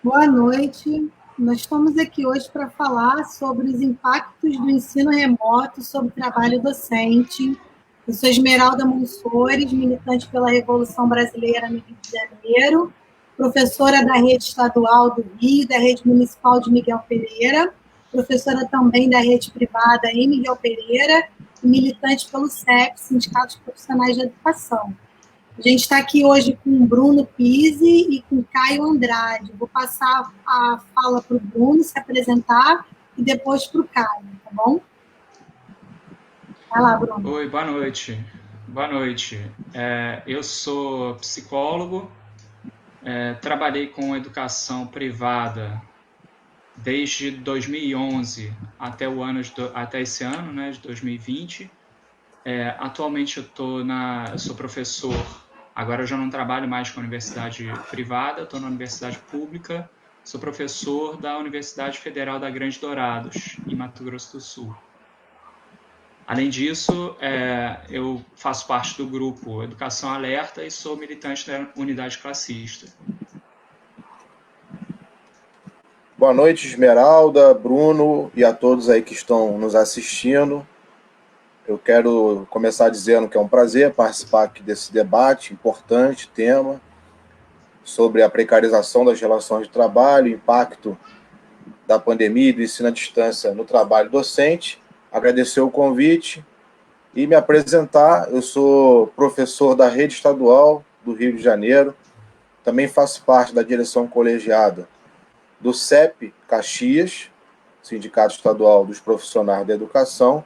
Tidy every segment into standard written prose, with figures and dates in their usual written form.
Boa noite. Nós estamos aqui hoje para falar sobre os impactos do ensino remoto sobre o trabalho docente. Eu sou Esmeralda Monsores, militante pela Revolução Brasileira no Rio de Janeiro, professora da rede estadual do Rio, da rede municipal de Miguel Pereira, professora também da rede privada em Miguel Pereira e militante pelo SEP, Sindicato de Profissionais de Educação. A gente está aqui hoje com o Bruno Pizzi e com o Caio Andrade. Vou passar a fala para o Bruno se apresentar e depois para o Caio, tá bom? Vai lá, Bruno. Oi, boa noite. Boa noite. Eu sou psicólogo, trabalhei com educação privada desde 2011 até esse ano, né, de 2020. Atualmente eu sou professor, agora eu já não trabalho mais com universidade privada, estou na universidade pública, sou professor da Universidade Federal da Grande Dourados, em Mato Grosso do Sul. Além disso, eu faço parte do grupo Educação Alerta e sou militante da unidade classista. Boa noite, Esmeralda, Bruno e a todos aí que estão nos assistindo. Eu quero começar dizendo que é um prazer participar aqui desse debate, importante tema, sobre a precarização das relações de trabalho, o impacto da pandemia e do ensino à distância no trabalho docente. Agradecer o convite e me apresentar. Eu sou professor da rede estadual do Rio de Janeiro, também faço parte da direção colegiada do SEP Caxias, Sindicato Estadual dos Profissionais da Educação,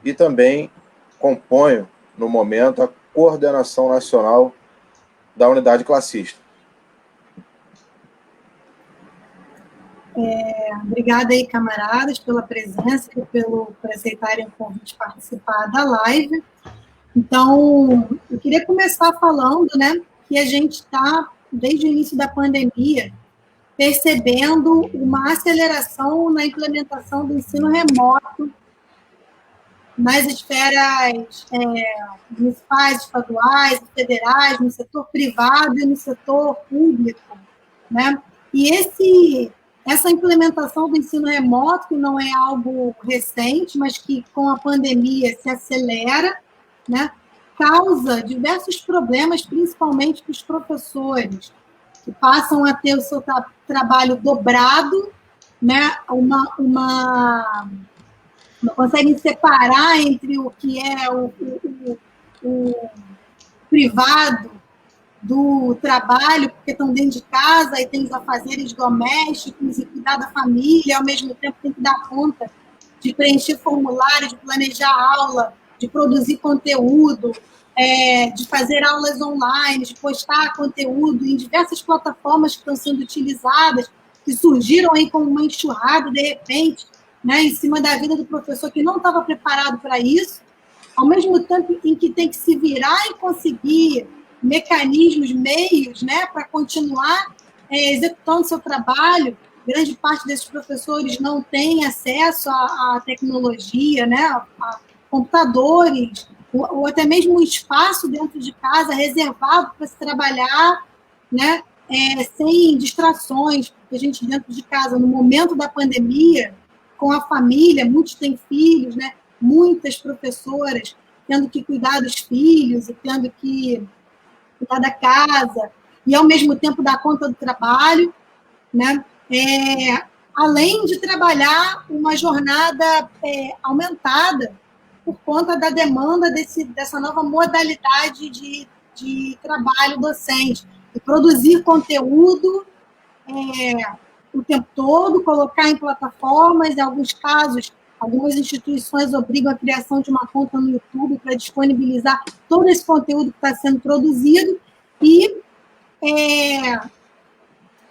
e também componho, no momento, a coordenação nacional da unidade classista. Obrigada aí, camaradas, pela presença e por aceitarem o convite de participar da live. Então, eu queria começar falando, né, que a gente está, desde o início da pandemia, percebendo uma aceleração na implementação do ensino remoto nas esferas municipais, estaduais, federais, no setor privado e no setor público, né? E essa implementação do ensino remoto, que não é algo recente, mas que com a pandemia se acelera, né? Causa diversos problemas, principalmente para os professores, que passam a ter o seu trabalho dobrado, né? Não conseguem separar entre o que é o privado do trabalho, porque estão dentro de casa e tem os afazeres domésticos e cuidar da família, ao mesmo tempo tem que dar conta de preencher formulário, de planejar aula, de produzir conteúdo, de fazer aulas online, de postar conteúdo em diversas plataformas que estão sendo utilizadas, que surgiram aí como uma enxurrada, de repente, né, em cima da vida do professor que não estava preparado para isso, ao mesmo tempo em que tem que se virar e conseguir mecanismos, meios, né, para continuar executando seu trabalho. Grande parte desses professores não tem acesso à tecnologia, né, a computadores, ou até mesmo um espaço dentro de casa reservado para se trabalhar, né, sem distrações, porque a gente dentro de casa, no momento da pandemia, com a família, muitos têm filhos, né, muitas professoras tendo que cuidar dos filhos e tendo que cuidar da casa, e ao mesmo tempo dar conta do trabalho, né? Além de trabalhar uma jornada aumentada por conta da demanda dessa nova modalidade de trabalho docente, e produzir conteúdo o tempo todo, colocar em plataformas, em alguns casos, algumas instituições obrigam a criação de uma conta no YouTube para disponibilizar todo esse conteúdo que está sendo produzido e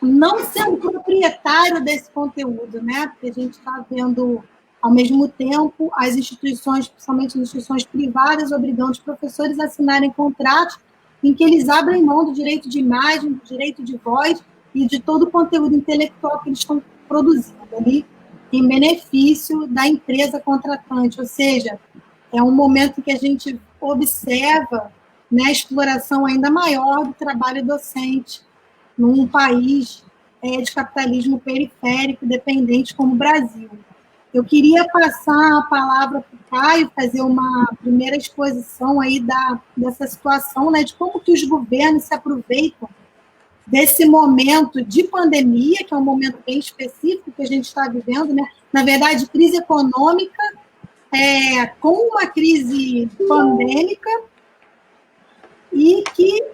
não sendo proprietário desse conteúdo, né? Porque a gente está vendo, ao mesmo tempo, as instituições, principalmente as instituições privadas, obrigando os professores a assinarem contratos em que eles abrem mão do direito de imagem, do direito de voz e de todo o conteúdo intelectual que eles estão produzindo ali em benefício da empresa contratante. Ou seja, é um momento que a gente observa, né, a exploração ainda maior do trabalho docente num país de capitalismo periférico dependente como o Brasil. Eu queria passar a palavra para o Caio, fazer uma primeira exposição aí dessa situação, né, de como que os governos se aproveitam desse momento de pandemia, que é um momento bem específico que a gente está vivendo, né? Na verdade, crise econômica, com uma crise pandêmica, e que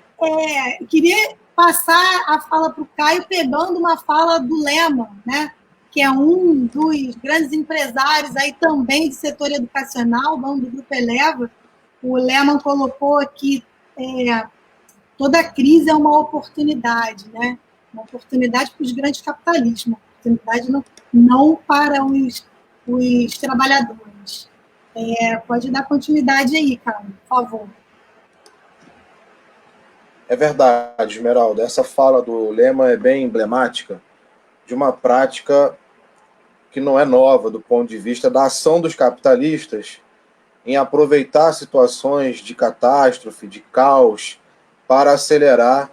queria passar a fala para o Caio pegando uma fala do Lehman, né? Que é um dos grandes empresários aí também do setor educacional, dono do Grupo Eleva. O Lehman colocou aqui toda crise é uma oportunidade, né? Uma oportunidade para os grandes capitalistas, uma oportunidade não para os trabalhadores. Pode dar continuidade aí, Caio, por favor. É verdade, Esmeralda. Essa fala do Lehman é bem emblemática de uma prática que não é nova do ponto de vista da ação dos capitalistas em aproveitar situações de catástrofe, de caos, para acelerar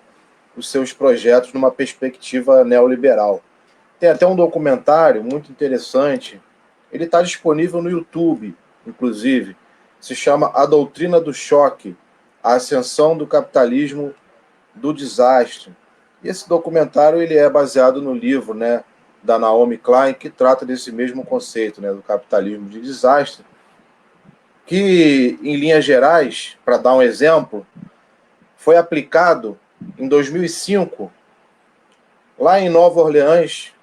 os seus projetos numa perspectiva neoliberal. Tem até um documentário muito interessante, ele está disponível no YouTube, inclusive, se chama A Doutrina do Choque, a Ascensão do Capitalismo do Desastre. E esse documentário ele é baseado no livro, né, da Naomi Klein, que trata desse mesmo conceito, né, do capitalismo de desastre, que, em linhas gerais, para dar um exemplo, foi aplicado em 2005, lá em Nova Orleans,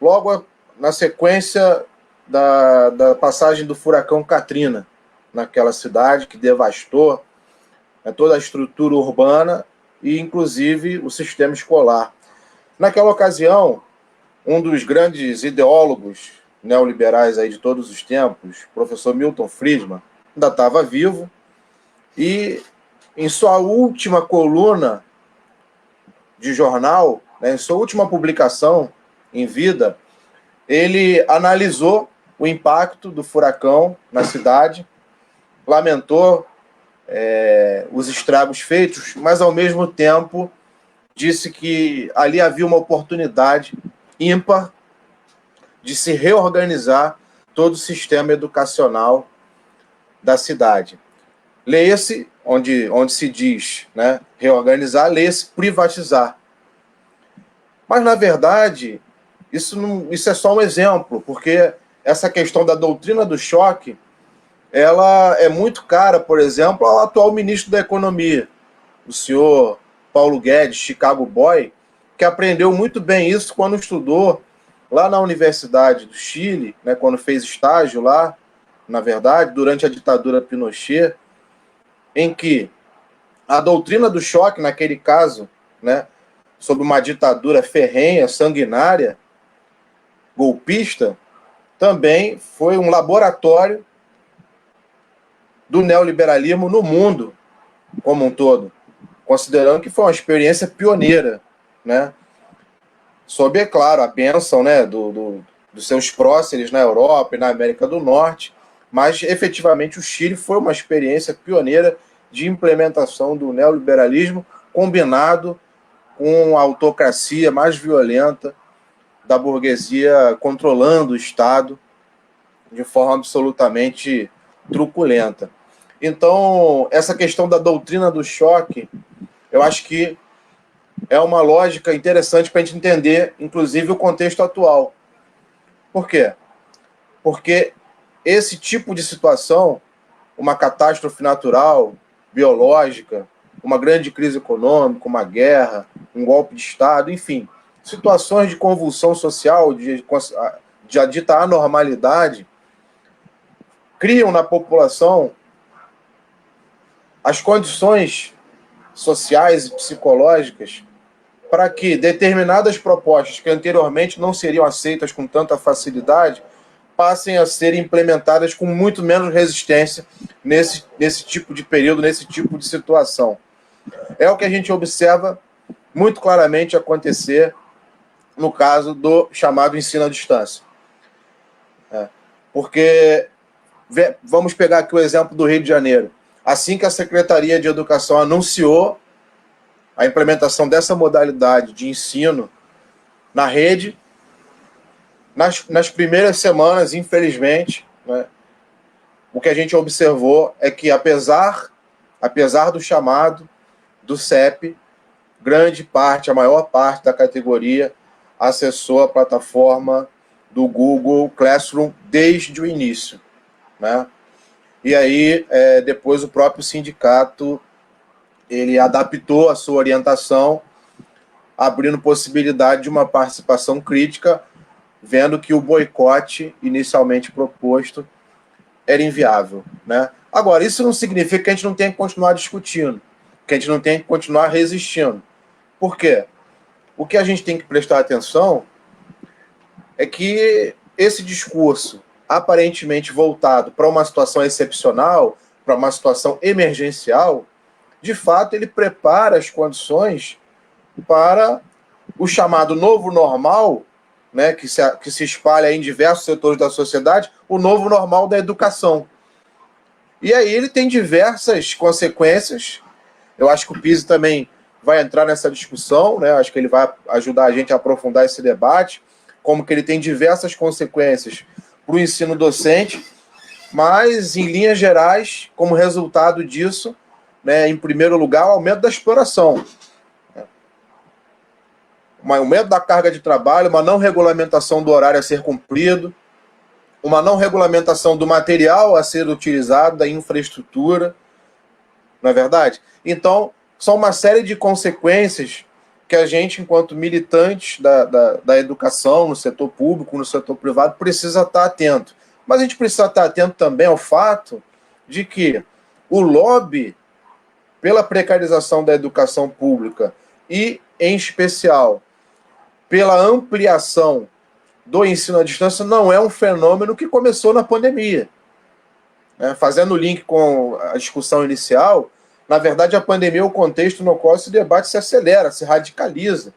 logo na sequência da passagem do furacão Katrina, naquela cidade que devastou toda a estrutura urbana e, inclusive, o sistema escolar. Naquela ocasião, um dos grandes ideólogos neoliberais aí de todos os tempos, o professor Milton Friedman, ainda estava vivo, e em sua última coluna de jornal, né, em sua última publicação em vida, ele analisou o impacto do furacão na cidade, lamentou os estragos feitos, mas, ao mesmo tempo, disse que ali havia uma oportunidade ímpar de se reorganizar todo o sistema educacional da cidade. Leia-se, onde se diz, né, reorganizar, leia-se privatizar. Mas, na verdade, isso é só um exemplo, porque essa questão da doutrina do choque, ela é muito cara, por exemplo, ao atual ministro da Economia, o senhor Paulo Guedes, Chicago Boy, que aprendeu muito bem isso quando estudou lá na Universidade do Chile, né, quando fez estágio lá, na verdade, durante a ditadura Pinochet, em que a doutrina do choque, naquele caso, né, sob uma ditadura ferrenha, sanguinária, golpista, também foi um laboratório do neoliberalismo no mundo como um todo, considerando que foi uma experiência pioneira, né? Sob, é claro, a bênção, né, dos seus próceres na Europa e na América do Norte, mas efetivamente o Chile foi uma experiência pioneira de implementação do neoliberalismo combinado com a autocracia mais violenta da burguesia controlando o Estado de forma absolutamente truculenta. Então, essa questão da doutrina do choque, eu acho que é uma lógica interessante para a gente entender, inclusive, o contexto atual. Por quê? Porque esse tipo de situação, uma catástrofe natural, biológica, uma grande crise econômica, uma guerra, um golpe de Estado, enfim, situações de convulsão social, de dita anormalidade, criam na população as condições sociais e psicológicas para que determinadas propostas que anteriormente não seriam aceitas com tanta facilidade passem a ser implementadas com muito menos resistência nesse tipo de período, nesse tipo de situação. É o que a gente observa muito claramente acontecer no caso do chamado ensino à distância. Porque, vamos pegar aqui o exemplo do Rio de Janeiro. Assim que a Secretaria de Educação anunciou a implementação dessa modalidade de ensino na rede. Nas primeiras semanas, infelizmente, né, o que a gente observou é que, apesar do chamado do CEP, grande parte, a maior parte da categoria acessou a plataforma do Google Classroom desde o início, né? E aí, depois o próprio sindicato ele adaptou a sua orientação, abrindo possibilidade de uma participação crítica, vendo que o boicote inicialmente proposto era inviável, né? Agora, isso não significa que a gente não tenha que continuar discutindo, que a gente não tenha que continuar resistindo. Por quê? O que a gente tem que prestar atenção é que esse discurso aparentemente voltado para uma situação excepcional, para uma situação emergencial, de fato ele prepara as condições para o chamado novo normal, né, que se espalha em diversos setores da sociedade, o novo normal da educação. E aí ele tem diversas consequências. Eu acho que o Pizzi também vai entrar nessa discussão, né? Acho que ele vai ajudar a gente a aprofundar esse debate, como que ele tem diversas consequências para o ensino docente, mas, em linhas gerais, como resultado disso, né, em primeiro lugar, o aumento da exploração. Um aumento da carga de trabalho, uma não regulamentação do horário a ser cumprido, uma não regulamentação do material a ser utilizado, da infraestrutura, não é verdade? Então, são uma série de consequências que a gente, enquanto militantes da educação, no setor público, no setor privado, precisa estar atento. Mas a gente precisa estar atento também ao fato de que o lobby pela precarização da educação pública e, em especial, pela ampliação do ensino à distância não é um fenômeno que começou na pandemia. Fazendo o link com a discussão inicial, na verdade, a pandemia é o contexto no qual esse debate se acelera, se radicaliza.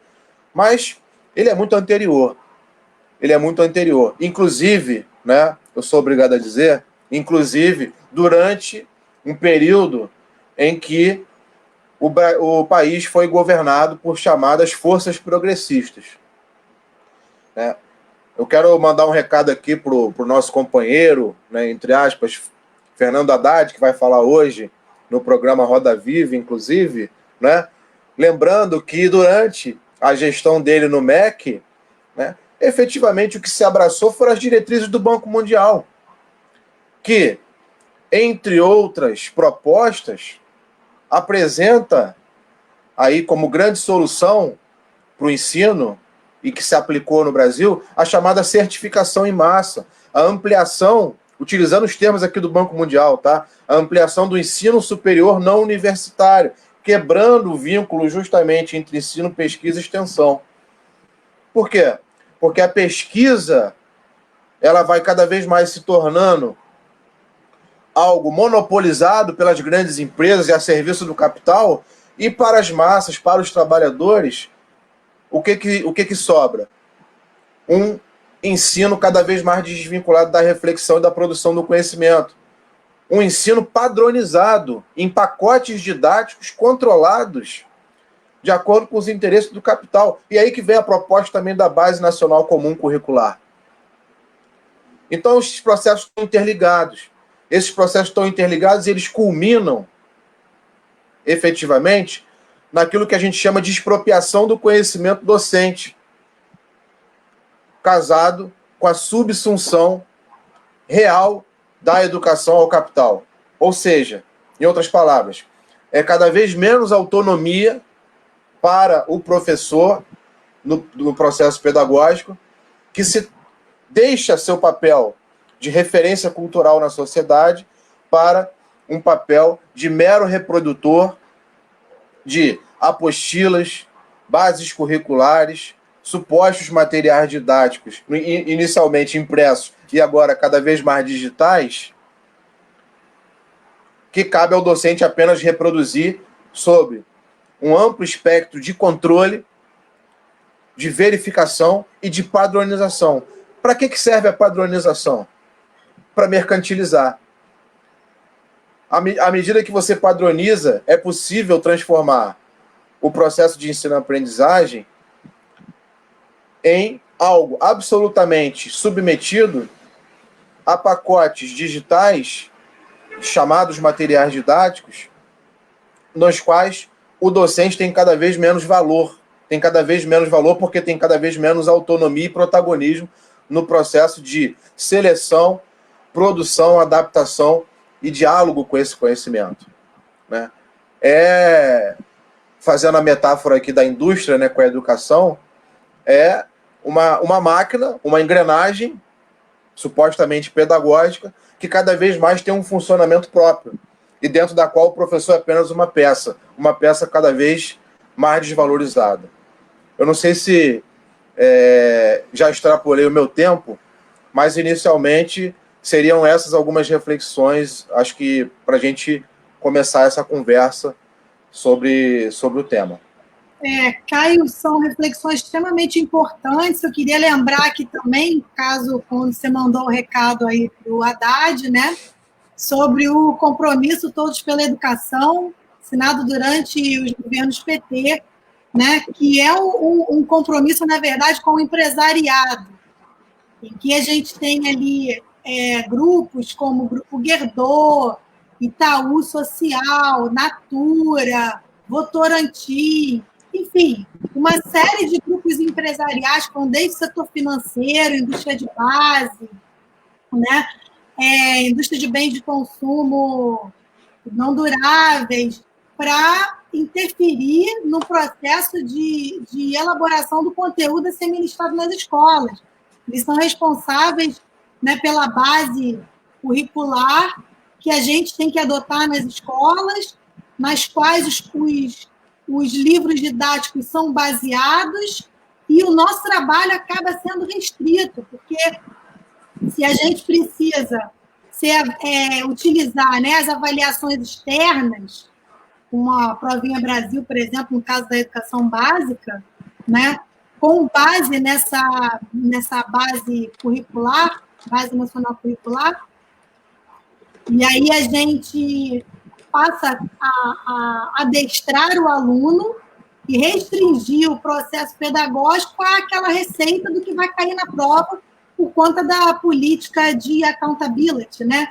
Mas ele é muito anterior. Ele é muito anterior. Inclusive, né, eu sou obrigado a dizer, inclusive, durante um período em que o país foi governado por chamadas forças progressistas. Eu quero mandar um recado aqui para o nosso companheiro, né, entre aspas, Fernando Haddad, que vai falar hoje no programa Roda Viva, inclusive, né, lembrando que durante a gestão dele no MEC, né, efetivamente o que se abraçou foram as diretrizes do Banco Mundial, que, entre outras propostas, apresenta aí como grande solução para o ensino, e que se aplicou no Brasil, a chamada certificação em massa, a ampliação, utilizando os termos aqui do Banco Mundial, tá? A ampliação do ensino superior não universitário, quebrando o vínculo justamente entre ensino, pesquisa e extensão. Por quê? Porque a pesquisa ela vai cada vez mais se tornando algo monopolizado pelas grandes empresas e a serviço do capital, e para as massas, para os trabalhadores, o que sobra? Um ensino cada vez mais desvinculado da reflexão e da produção do conhecimento. Um ensino padronizado em pacotes didáticos controlados de acordo com os interesses do capital. E aí que vem a proposta também da Base Nacional Comum Curricular. Então, esses processos estão interligados. Esses processos estão interligados e eles culminam, efetivamente, naquilo que a gente chama de expropriação do conhecimento docente, casado com a subsunção real da educação ao capital. Ou seja, em outras palavras, é cada vez menos autonomia para o professor no processo pedagógico, que se deixa seu papel de referência cultural na sociedade para um papel de mero reprodutor de apostilas, bases curriculares, supostos materiais didáticos, inicialmente impressos e agora cada vez mais digitais, que cabe ao docente apenas reproduzir sob um amplo espectro de controle, de verificação e de padronização. Para que serve a padronização? Para mercantilizar. À medida que você padroniza, é possível transformar o processo de ensino-aprendizagem em algo absolutamente submetido a pacotes digitais, chamados materiais didáticos, nos quais o docente tem cada vez menos valor. Tem cada vez menos valor porque tem cada vez menos autonomia e protagonismo no processo de seleção, produção, adaptação e diálogo com esse conhecimento, né? Fazendo a metáfora aqui da indústria, né, com a educação, é uma máquina, uma engrenagem supostamente pedagógica, que cada vez mais tem um funcionamento próprio, e dentro da qual o professor é apenas uma peça cada vez mais desvalorizada. Eu não sei se já extrapolei o meu tempo, mas inicialmente seriam essas algumas reflexões, acho que para a gente começar essa conversa sobre o tema. Caio, são reflexões extremamente importantes. Eu queria lembrar aqui também, quando você mandou o recado aí para o Haddad, né, sobre o compromisso Todos pela Educação, assinado durante os governos PT, né, que é um compromisso, na verdade, com o empresariado, em que a gente tem ali grupos como o Grupo Guerdô, Itaú Social, Natura, Votorantim, enfim, uma série de grupos empresariais, desde o setor financeiro, indústria de base, né, indústria de bens de consumo não duráveis, para interferir no processo de elaboração do conteúdo a ser ministrado nas escolas. Eles são responsáveis, né, pela base curricular que a gente tem que adotar nas escolas, nas quais os livros didáticos são baseados, e o nosso trabalho acaba sendo restrito, porque se a gente precisa utilizar, né, as avaliações externas, uma provinha Brasil, por exemplo, no caso da educação básica, né, com base nessa base curricular, base nacional curricular, e aí a gente passa a adestrar o aluno e restringir o processo pedagógico àquela receita do que vai cair na prova por conta da política de accountability, né,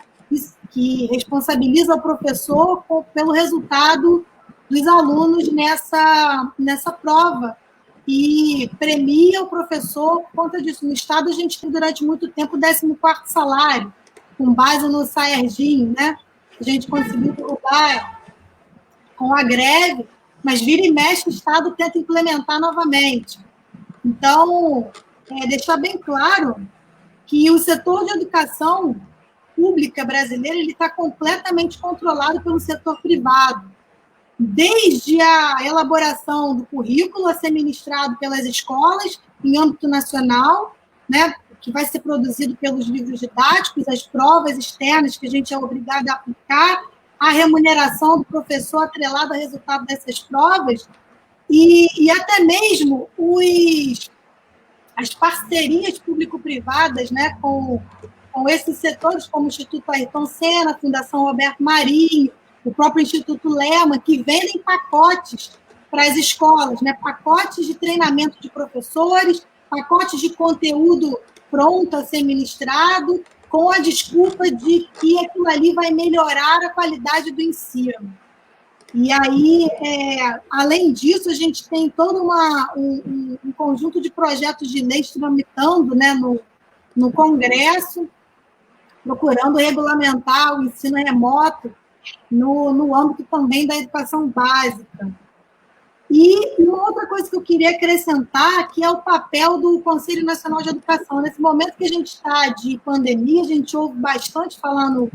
que responsabiliza o professor pelo resultado dos alunos nessa prova e premia o professor por conta disso. No Estado, a gente tem, durante muito tempo, o 14º salário, com base no Saerjinho, né? A gente conseguiu derrubar com a greve, mas vira e mexe, o Estado tenta implementar novamente. Então, deixar bem claro que o setor de educação pública brasileira está completamente controlado pelo setor privado, desde a elaboração do currículo a ser ministrado pelas escolas em âmbito nacional, né, que vai ser produzido pelos livros didáticos, as provas externas que a gente é obrigado a aplicar, a remuneração do professor atrelada ao resultado dessas provas, e até mesmo as parcerias público-privadas, né, com esses setores, como o Instituto Ayrton Senna, a Fundação Roberto Marinho, o próprio Instituto Lehman, que vendem pacotes para as escolas, né, pacotes de treinamento de professores, pacotes de conteúdo pronto a ser ministrado, com a desculpa de que aquilo ali vai melhorar a qualidade do ensino. E aí, além disso, a gente tem todo um conjunto de projetos de leis tramitando, né, no Congresso, procurando regulamentar o ensino remoto no âmbito também da educação básica. E uma outra coisa que eu queria acrescentar, que é o papel do Conselho Nacional de Educação. Nesse momento que a gente está de pandemia, a gente ouve bastante falar no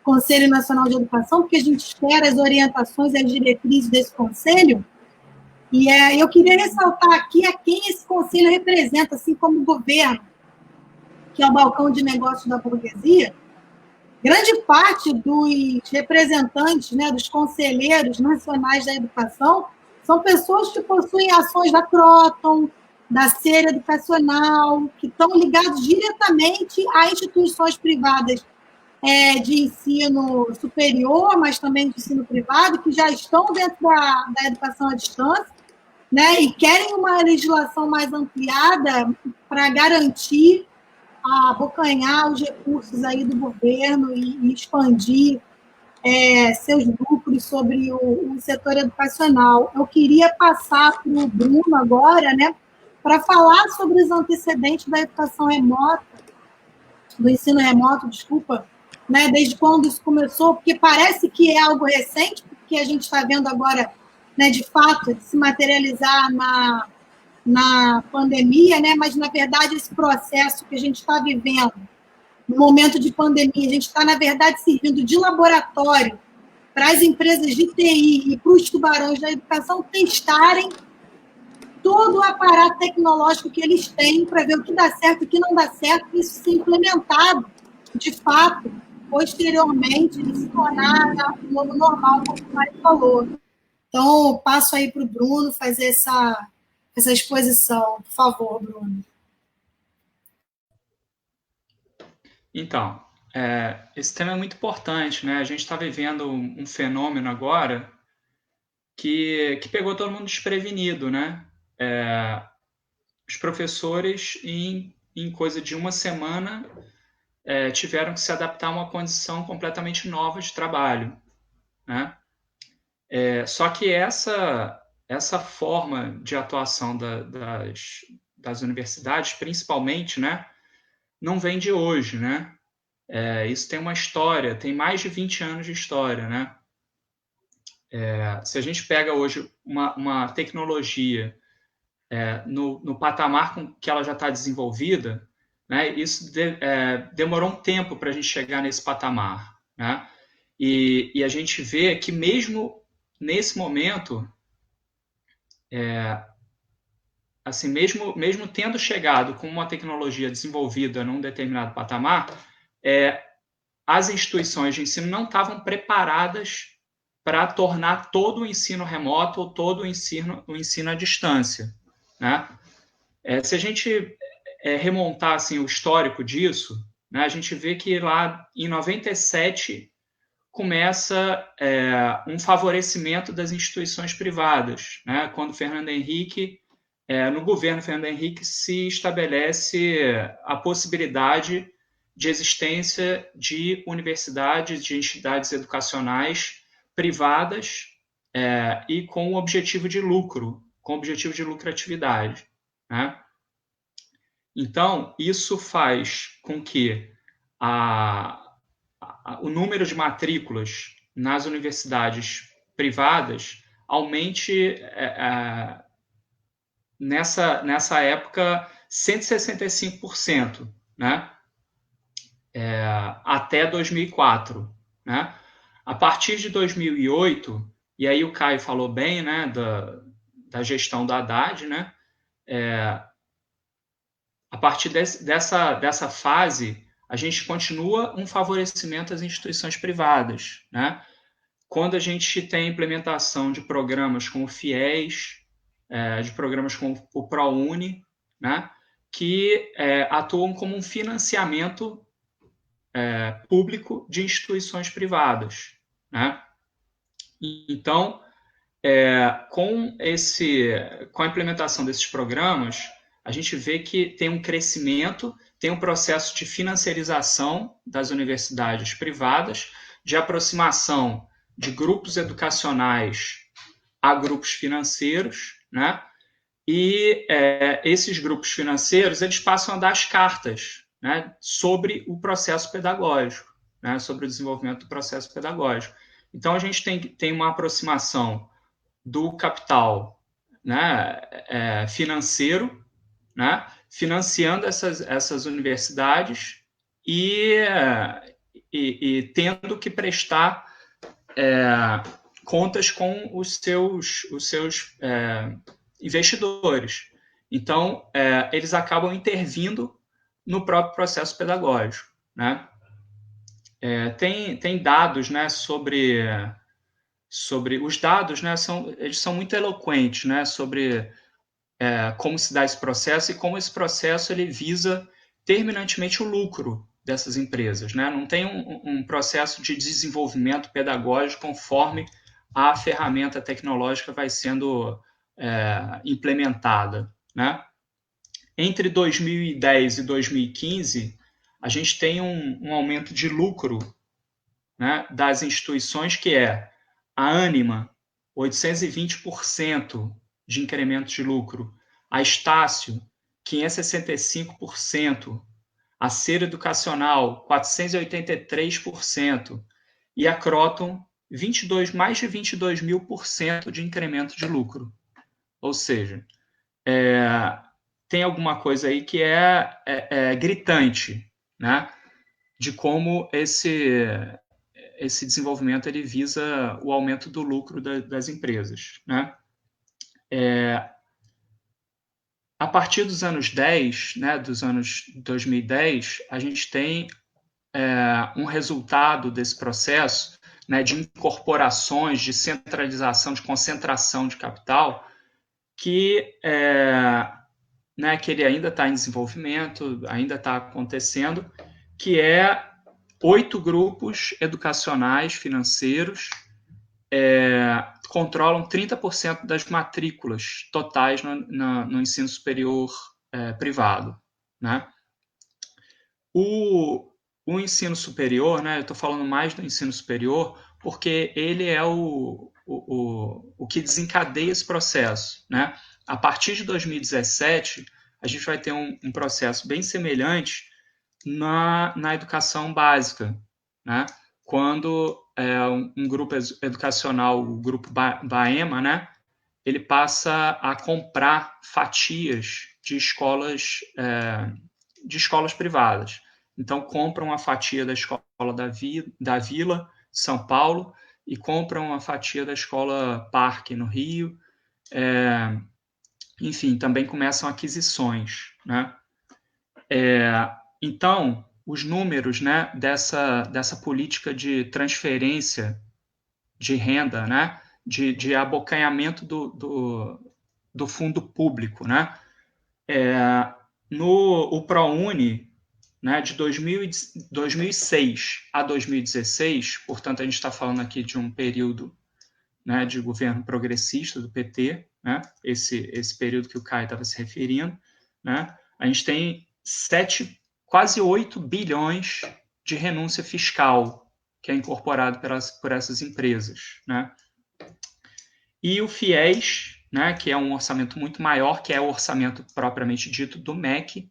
Conselho Nacional de Educação, porque a gente espera as orientações e as diretrizes desse conselho, e eu queria ressaltar aqui a quem esse conselho representa, assim como o governo, que é o balcão de negócios da burguesia. Grande parte dos representantes, né, dos conselheiros nacionais da educação, são pessoas que possuem ações da Croton, da Ser Educacional, que estão ligados diretamente a instituições privadas de ensino superior, mas também de ensino privado, que já estão dentro da educação à distância, né, e querem uma legislação mais ampliada para garantir, abocanhar os recursos aí do governo e expandir seus lucros sobre o setor educacional. Eu queria passar para o Bruno agora, né, para falar sobre os antecedentes da educação remota, do ensino remoto, desculpa, né, desde quando isso começou, porque parece que é algo recente, porque a gente está vendo agora, né, de fato, se materializar na pandemia, né, mas, na verdade, esse processo que a gente está vivendo, no momento de pandemia, a gente está, na verdade, servindo de laboratório para as empresas de TI e para os tubarões da educação testarem todo o aparato tecnológico que eles têm para ver o que dá certo e o que não dá certo, e isso ser implementado, de fato, posteriormente, e se tornar um novo normal, como o Mário falou. Então, eu passo aí para o Bruno fazer essa exposição. Por favor, Bruno. Então, esse tema é muito importante, né? A gente está vivendo um fenômeno agora que pegou todo mundo desprevenido, né? Os professores, em coisa de uma semana, tiveram que se adaptar a uma condição completamente nova de trabalho, né? Só que essa forma de atuação das universidades, principalmente, né, não vem de hoje, né? Isso tem uma história, tem mais de 20 anos de história, né? Se a gente pega hoje uma tecnologia no patamar com que ela já está desenvolvida, né, isso demorou um tempo para a gente chegar nesse patamar, né? E a gente vê que mesmo nesse momento, assim, mesmo tendo chegado com uma tecnologia desenvolvida num determinado patamar, as instituições de ensino não estavam preparadas para tornar todo o ensino remoto ou todo o ensino à distância, né? Se a gente remontar assim, o histórico disso, né, a gente vê que lá em 97 começa um favorecimento das instituições privadas, né, quando Fernando Henrique, no governo Fernando Henrique, se estabelece a possibilidade de existência de universidades, de entidades educacionais privadas e com o objetivo de lucro, com o objetivo de lucratividade, né? Então, isso faz com que o número de matrículas nas universidades privadas aumente nessa época 165%, né? Até 2004, né? A partir de 2008, e aí o Caio falou bem, né, da gestão da Haddad, né? A partir dessa fase, a gente continua um favorecimento às instituições privadas, né? Quando a gente tem implementação de programas como o FIES, de programas como o ProUni, né, que atuam como um financiamento público de instituições privadas, né? Então, com a implementação desses programas, a gente vê que tem um crescimento, tem um processo de financiarização das universidades privadas, de aproximação de grupos educacionais a grupos financeiros, né? E esses grupos financeiros, eles passam a dar as cartas, né, sobre o processo pedagógico, né, sobre o desenvolvimento do processo pedagógico. Então, a gente tem uma aproximação do capital, né, financeiro, né, financiando essas universidades e tendo que prestar contas com os seus investidores. Então, eles acabam intervindo no próprio processo pedagógico, né? Tem dados, né, sobre os dados, né, eles são muito eloquentes, né, sobre como se dá esse processo e como esse processo ele visa terminantemente o lucro dessas empresas, né? Não tem um processo de desenvolvimento pedagógico conforme a ferramenta tecnológica vai sendo implementada, né? Entre 2010 e 2015, a gente tem um aumento de lucro, né, das instituições, que é a Ânima, 820% de incremento de lucro, a Estácio, 565%, a Ser Educacional, 483%, e a Croton, mais de 22.000% de incremento de lucro. Ou seja, tem alguma coisa aí que é gritante, né, de como esse desenvolvimento ele visa o aumento do lucro das empresas, né? A partir dos anos 10, né, dos anos 2010, a gente tem um resultado desse processo, né, de incorporações, de centralização, de concentração de capital, que ele ainda está em desenvolvimento, ainda está acontecendo, que é 8 grupos educacionais financeiros controlam 30% das matrículas totais no ensino superior privado, né? O ensino superior, né, eu estou falando mais do ensino superior, porque ele é o que desencadeia esse processo, né? A partir de 2017, a gente vai ter um processo bem semelhante na educação básica, né? Quando um grupo educacional, o grupo Baema, né, ele passa a comprar fatias de escolas privadas. Então, compram uma fatia da escola da Vila, São Paulo, e compram uma fatia da escola Parque, no Rio. Enfim, também começam aquisições, né? Então, os números, né, dessa política de transferência de renda, né, de abocanhamento do fundo público, né? O ProUni, né, de 2006 a 2016, portanto, a gente está falando aqui de um período, né, de governo progressista do PT, né, esse período que o Caio estava se referindo, né, a gente tem quase 8 bilhões de renúncia fiscal que é incorporado por essas empresas, né? E o FIES, né, que é um orçamento muito maior, que é o orçamento propriamente dito do MEC,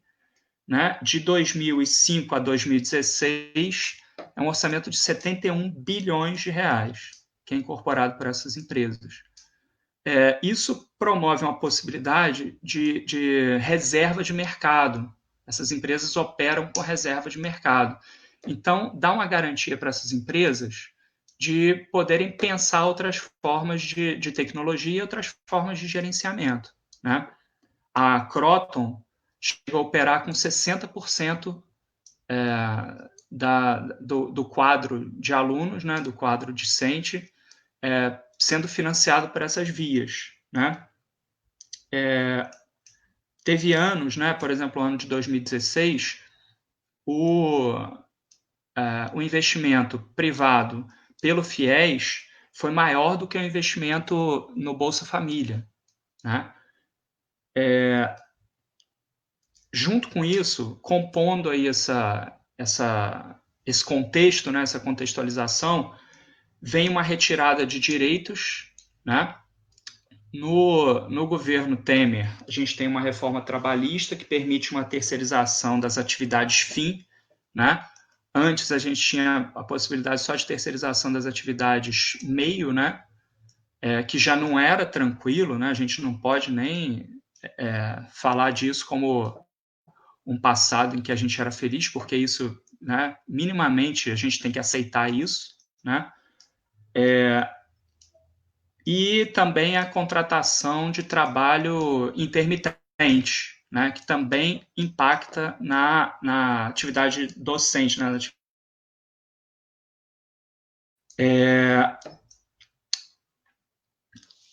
né, de 2005 a 2016, é um orçamento de 71 bilhões de reais, que é incorporado por essas empresas. Isso promove uma possibilidade de reserva de mercado. Essas empresas operam com reserva de mercado. Então, dá uma garantia para essas empresas de poderem pensar outras formas de tecnologia e outras formas de gerenciamento, né? A Croton chega a operar com 60% do quadro de alunos, né, do quadro discente, sendo financiado por essas vias, né? Teve anos, né, por exemplo, o ano de 2016, o investimento privado pelo FIES foi maior do que o investimento no Bolsa Família, né? Junto com isso, compondo aí esse contexto, né, essa contextualização, vem uma retirada de direitos, né? No governo Temer, a gente tem uma reforma trabalhista que permite uma terceirização das atividades fim, né? Antes a gente tinha a possibilidade só de terceirização das atividades meio, né? Que já não era tranquilo, né? A gente não pode nem falar disso como um passado em que a gente era feliz, porque isso, né, minimamente a gente tem que aceitar isso, né? E também a contratação de trabalho intermitente, né, que também impacta na atividade docente. Né?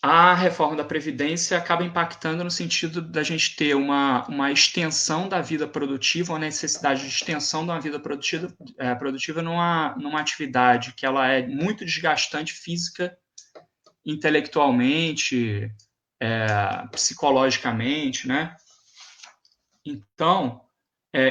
A reforma da Previdência acaba impactando no sentido da gente ter uma extensão da vida produtiva, uma necessidade de extensão de uma vida produtiva numa atividade que ela é muito desgastante física, intelectualmente, psicologicamente, né? Então,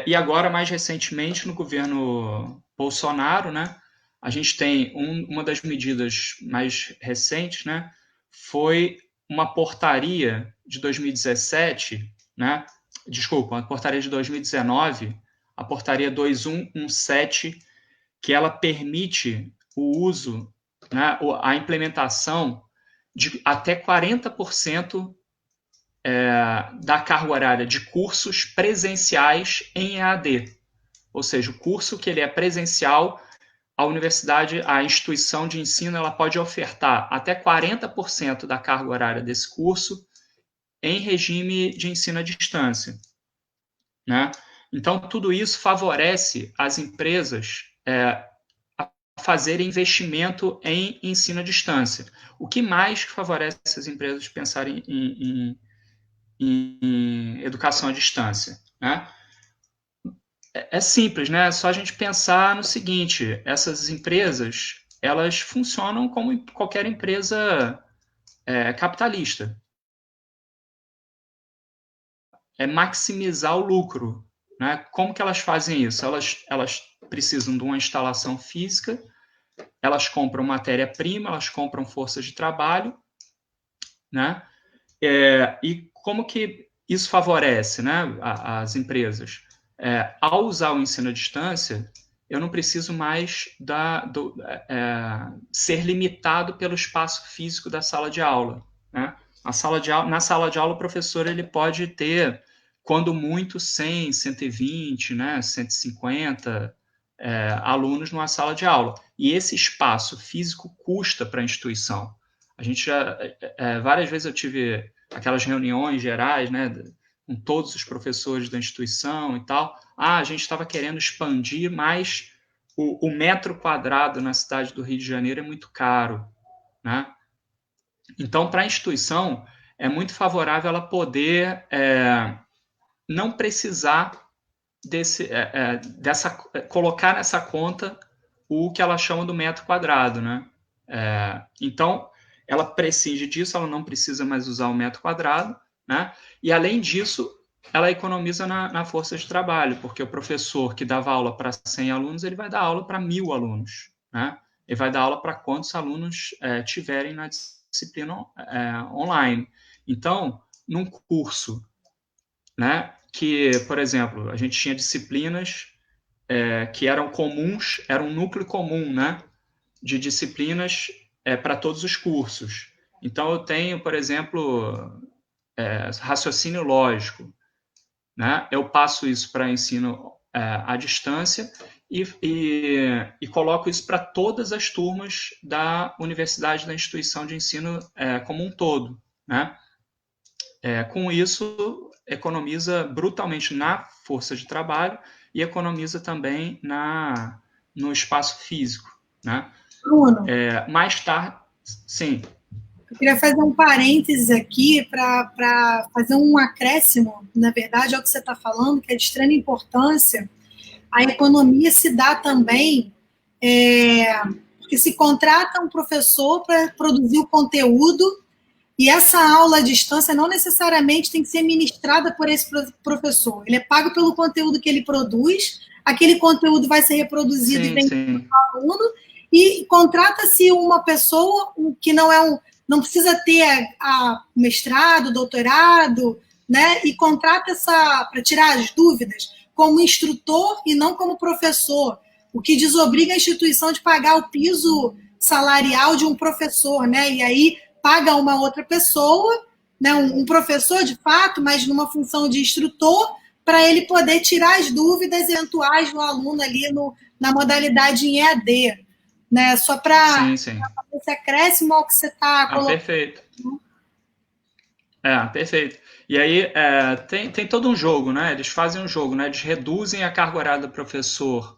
e agora, mais recentemente, no governo Bolsonaro, né, a gente tem uma das medidas mais recentes, né, foi uma portaria de 2017, né, desculpa, uma portaria de 2019, a portaria 2117, que ela permite o uso, né, a implementação de até 40% da carga horária de cursos presenciais em EAD. Ou seja, o curso que ele é presencial, a universidade, a instituição de ensino, ela pode ofertar até 40% da carga horária desse curso em regime de ensino à distância, né? Então, tudo isso favorece as empresas a fazer investimento em ensino à distância. O que mais favorece as empresas pensarem em educação à distância, né? É simples, né? É só a gente pensar no seguinte: essas empresas, elas funcionam como qualquer empresa capitalista. É maximizar o lucro, né? Como que elas fazem isso? Elas precisam de uma instalação física, elas compram matéria-prima, elas compram força de trabalho, né? E como que isso favorece, né, as empresas? Ao usar o ensino à distância, eu não preciso mais ser limitado pelo espaço físico da sala de aula, né? Na sala de aula, o professor ele pode ter, quando muito, 100, 120, né, 150 alunos numa sala de aula. E esse espaço físico custa para a instituição. A gente já, várias vezes eu tive aquelas reuniões gerais, né, com todos os professores da instituição e tal. A gente estava querendo expandir, mas o metro quadrado na cidade do Rio de Janeiro é muito caro, né? Então, para a instituição, é muito favorável ela poder não precisar colocar nessa conta o que ela chama do metro quadrado, né? Então, ela prescinde disso, ela não precisa mais usar o metro quadrado, né? E, além disso, ela economiza na força de trabalho, porque o professor que dava aula para 100 alunos, ele vai dar aula para 1.000 alunos, né? Ele vai dar aula para quantos alunos tiverem na disciplina online. Então, num curso, né, que, por exemplo, a gente tinha disciplinas que eram comuns, era um núcleo comum, né, de disciplinas para todos os cursos. Então, eu tenho, por exemplo, raciocínio lógico, né? Eu passo isso para ensino à distância e coloco isso para todas as turmas da universidade, da instituição de ensino como um todo, né? Com isso, economiza brutalmente na força de trabalho e economiza também no espaço físico, né? Bruno, mais tarde, sim. eu queria fazer um parênteses aqui para fazer um acréscimo, na verdade, ao que você está falando, que é de extrema importância. A economia se dá também porque se contrata um professor para produzir o conteúdo e essa aula à distância não necessariamente tem que ser ministrada por esse professor. Ele é pago pelo conteúdo que ele produz, aquele conteúdo vai ser reproduzido e vendido para o aluno, e contrata-se uma pessoa que não precisa ter mestrado, doutorado, né? E contrata para tirar as dúvidas como instrutor e não como professor, o que desobriga a instituição de pagar o piso salarial de um professor, né? E aí paga uma outra pessoa, né, um professor de fato, mas numa função de instrutor, para ele poder tirar as dúvidas eventuais do aluno ali na modalidade em EAD. Né? Só para esse acréscimo ao que você está colocando. Perfeito. Perfeito. E aí tem todo um jogo, né? Eles fazem um jogo, né? Eles reduzem a carga horária do professor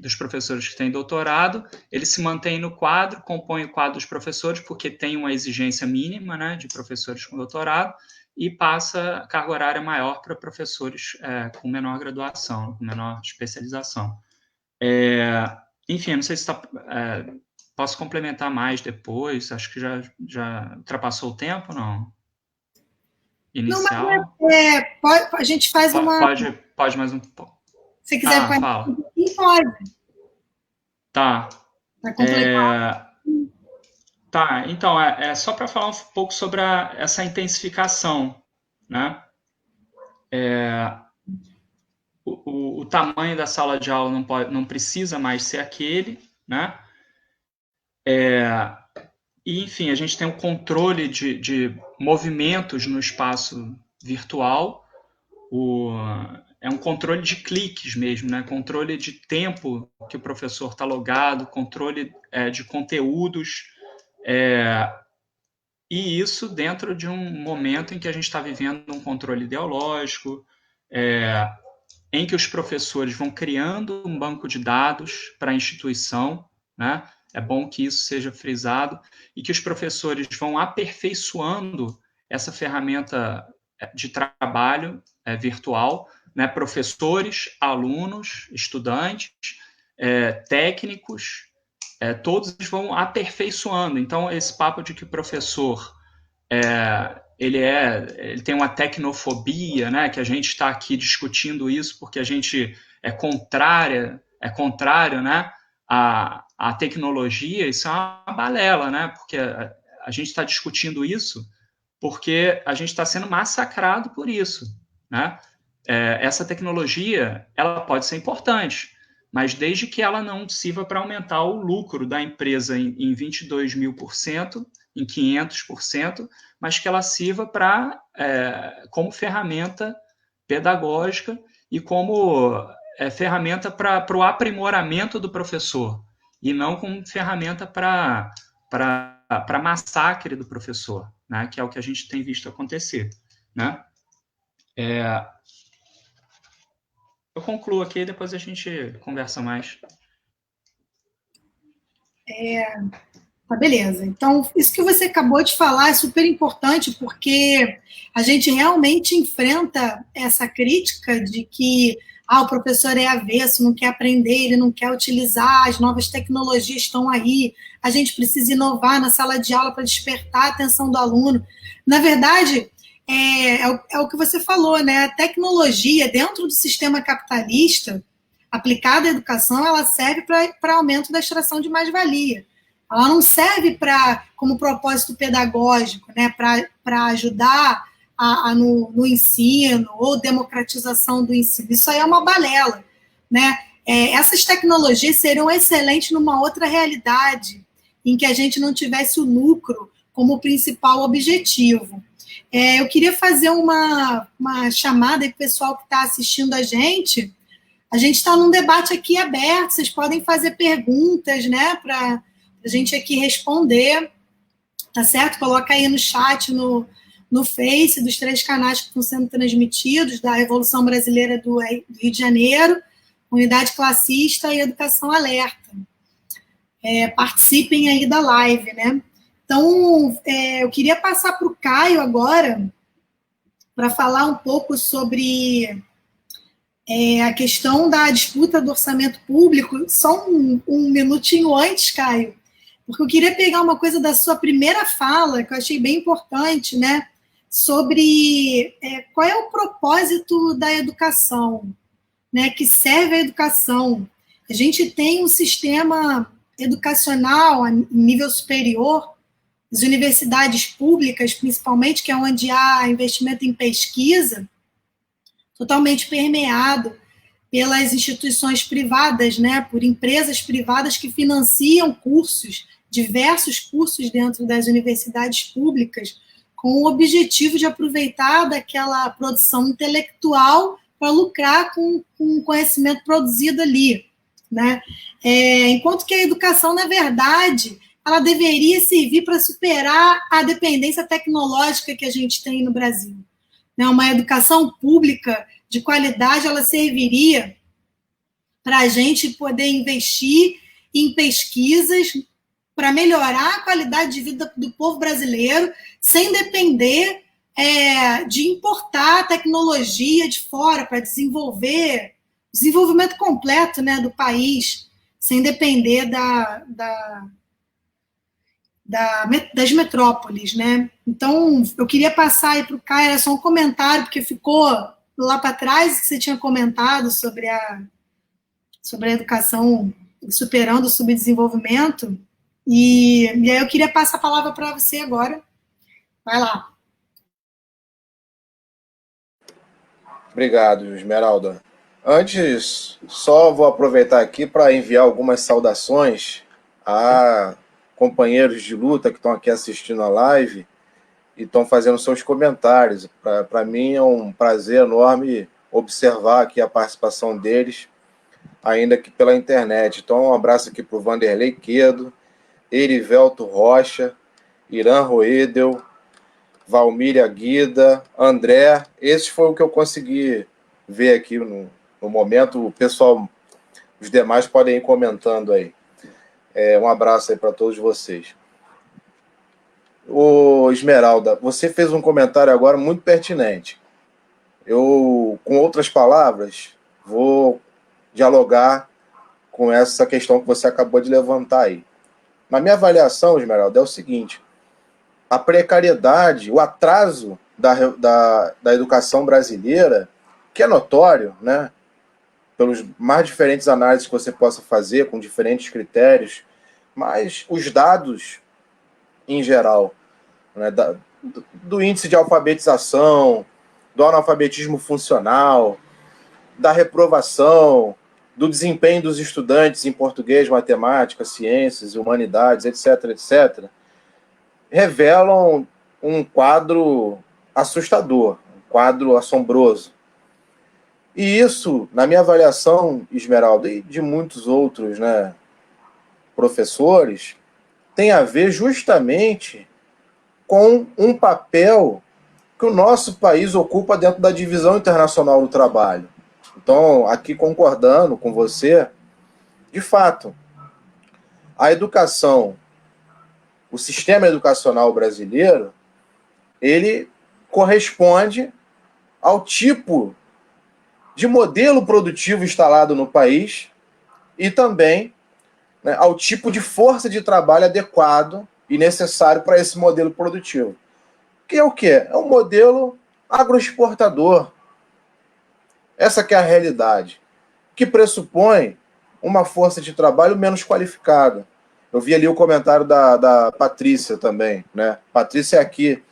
dos professores que têm doutorado, ele se mantém no quadro, compõe o quadro dos professores, porque tem uma exigência mínima, né, de professores com doutorado, e passa carga horária maior para professores com menor graduação, com menor especialização. Enfim, não sei se está posso complementar mais depois. Acho que já ultrapassou o tempo, não? Inicial? Não, a gente faz uma... Pode mais um pouco. Se quiser... Fala. Pode. Tá. Para completar. Tá, então, só para falar um pouco sobre essa intensificação, né? O tamanho da sala de aula não precisa mais ser aquele, né? E, enfim, a gente tem um controle de movimentos no espaço virtual, é um controle de cliques mesmo, né? Controle de tempo que o professor está logado, controle de conteúdos, e isso dentro de um momento em que a gente está vivendo um controle ideológico, em que os professores vão criando um banco de dados para a instituição, né? É bom que isso seja frisado, e que os professores vão aperfeiçoando essa ferramenta de trabalho virtual, né? Professores, alunos, estudantes, técnicos, todos vão aperfeiçoando. Então, esse papo de que o professor ele tem uma tecnofobia, né? Que a gente está aqui discutindo isso porque a gente é contrário, né? A tecnologia, isso é uma balela, né? Porque a gente está discutindo isso porque a gente está sendo massacrado por isso, né? Essa tecnologia, ela pode ser importante, mas desde que ela não sirva para aumentar o lucro da empresa em 22.000%, em 500%, mas que ela sirva como ferramenta pedagógica e como ferramenta para o aprimoramento do professor, e não como ferramenta para massacre do professor, né? Que é o que a gente tem visto acontecer, né? Eu concluo aqui e depois a gente conversa mais. Tá, beleza. Então, isso que você acabou de falar é super importante, porque a gente realmente enfrenta essa crítica de que o professor é avesso, não quer aprender, ele não quer utilizar, as novas tecnologias estão aí, a gente precisa inovar na sala de aula para despertar a atenção do aluno. Na verdade, é o que você falou, né? A tecnologia, dentro do sistema capitalista, aplicada à educação, ela serve para aumento da extração de mais-valia. Ela não serve como propósito pedagógico, né? Para ajudar no ensino ou democratização do ensino. Isso aí é uma balela, né? Essas tecnologias seriam excelentes numa outra realidade, em que a gente não tivesse o lucro como principal objetivo. Eu queria fazer uma chamada para o pessoal que está assistindo a gente. A gente está num debate aqui aberto, vocês podem fazer perguntas, né, para a gente aqui responder, tá certo? Coloca aí no chat, no Face, dos 3 canais que estão sendo transmitidos, da Revolução Brasileira do Rio de Janeiro, Unidade Classista e Educação Alerta. Participem aí da live, né? Então, eu queria passar para o Caio agora, para falar um pouco sobre a questão da disputa do orçamento público. Só um minutinho antes, Caio, porque eu queria pegar uma coisa da sua primeira fala, que eu achei bem importante, né? Sobre qual é o propósito da educação, né? Que serve a educação. A gente tem um sistema educacional em nível superior, as universidades públicas, principalmente, que é onde há investimento em pesquisa, totalmente permeado pelas instituições privadas, né, por empresas privadas que financiam cursos, diversos cursos dentro das universidades públicas, com o objetivo de aproveitar daquela produção intelectual para lucrar com o conhecimento produzido ali, né? Enquanto que a educação, na verdade, ela deveria servir para superar a dependência tecnológica que a gente tem no Brasil. Uma educação pública de qualidade, ela serviria para a gente poder investir em pesquisas para melhorar a qualidade de vida do povo brasileiro, sem depender de importar tecnologia de fora para desenvolvimento completo, né, do país, sem depender das metrópoles, né? Então, eu queria passar aí para o Caio, era só um comentário, porque ficou lá para trás que você tinha comentado sobre a educação superando o subdesenvolvimento, e aí eu queria passar a palavra para você agora. Vai lá. Obrigado, Esmeralda. Antes, só vou aproveitar aqui para enviar algumas saudações a companheiros de luta que estão aqui assistindo a live e estão fazendo seus comentários. Para mim é um prazer enorme observar aqui a participação deles, ainda que pela internet. Então, um abraço aqui para o Vanderlei Quedo, Erivelto Rocha, Irã Roedel, Valmíria Guida, André. Esse foi o que eu consegui ver aqui no momento. O pessoal, os demais podem ir comentando aí. Um abraço aí para todos vocês. Ô, Esmeralda, você fez um comentário agora muito pertinente. Eu, com outras palavras, vou dialogar com essa questão que você acabou de levantar aí. Na minha avaliação, Esmeralda, é o seguinte: a precariedade, o atraso da educação brasileira, que é notório, né, pelos mais diferentes análises que você possa fazer, com diferentes critérios, mas os dados, em geral, né, do índice de alfabetização, do analfabetismo funcional, da reprovação, do desempenho dos estudantes em português, matemática, ciências, humanidades, etc., etc., revelam um quadro assustador, um quadro assombroso. E isso, na minha avaliação, Esmeralda, e de muitos outros, né, professores, tem a ver justamente com um papel que o nosso país ocupa dentro da divisão internacional do trabalho. Então, aqui concordando com você, de fato, a educação, o sistema educacional brasileiro, ele corresponde ao tipo de modelo produtivo instalado no país e também, né, ao tipo de força de trabalho adequado e necessário para esse modelo produtivo. Que é o quê? É um modelo agroexportador. Essa que é a realidade, que pressupõe uma força de trabalho menos qualificada. Eu vi ali o comentário da Patrícia também, né? Patrícia é aqui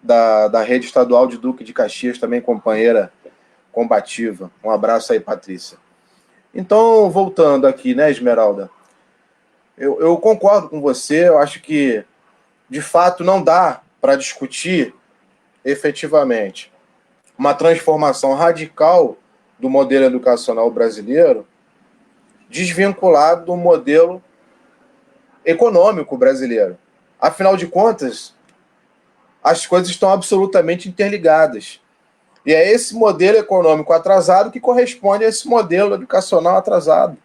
da Rede Estadual de Duque de Caxias, também companheira combativa. Um abraço aí, Patrícia. Então, voltando aqui, né, Esmeralda? Eu concordo com você, eu acho que, de fato, não dá para discutir efetivamente uma transformação radical do modelo educacional brasileiro desvinculado do modelo econômico brasileiro. Afinal de contas, as coisas estão absolutamente interligadas. E é esse modelo econômico atrasado que corresponde a esse modelo educacional atrasado.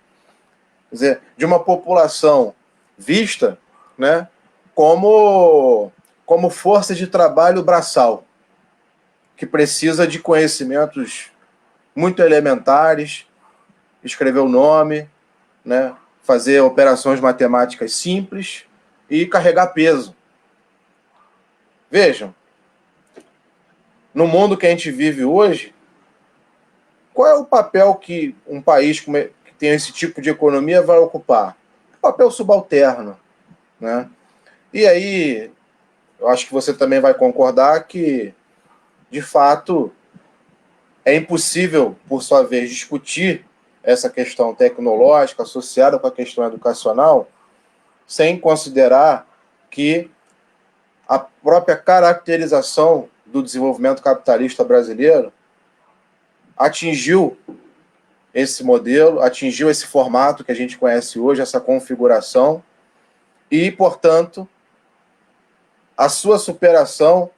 Quer dizer, de uma população vista, né, como força de trabalho braçal, que precisa de conhecimentos muito elementares, escrever o nome, né, fazer operações matemáticas simples e carregar peso. Vejam, no mundo que a gente vive hoje, qual é o papel que um país que tem esse tipo de economia vai ocupar? O papel subalterno, né? E aí, eu acho que você também vai concordar que, de fato, é impossível, por sua vez, discutir essa questão tecnológica associada com a questão educacional sem considerar que a própria caracterização do desenvolvimento capitalista brasileiro atingiu esse modelo, atingiu esse formato que a gente conhece hoje, essa configuração, e, portanto, a sua superação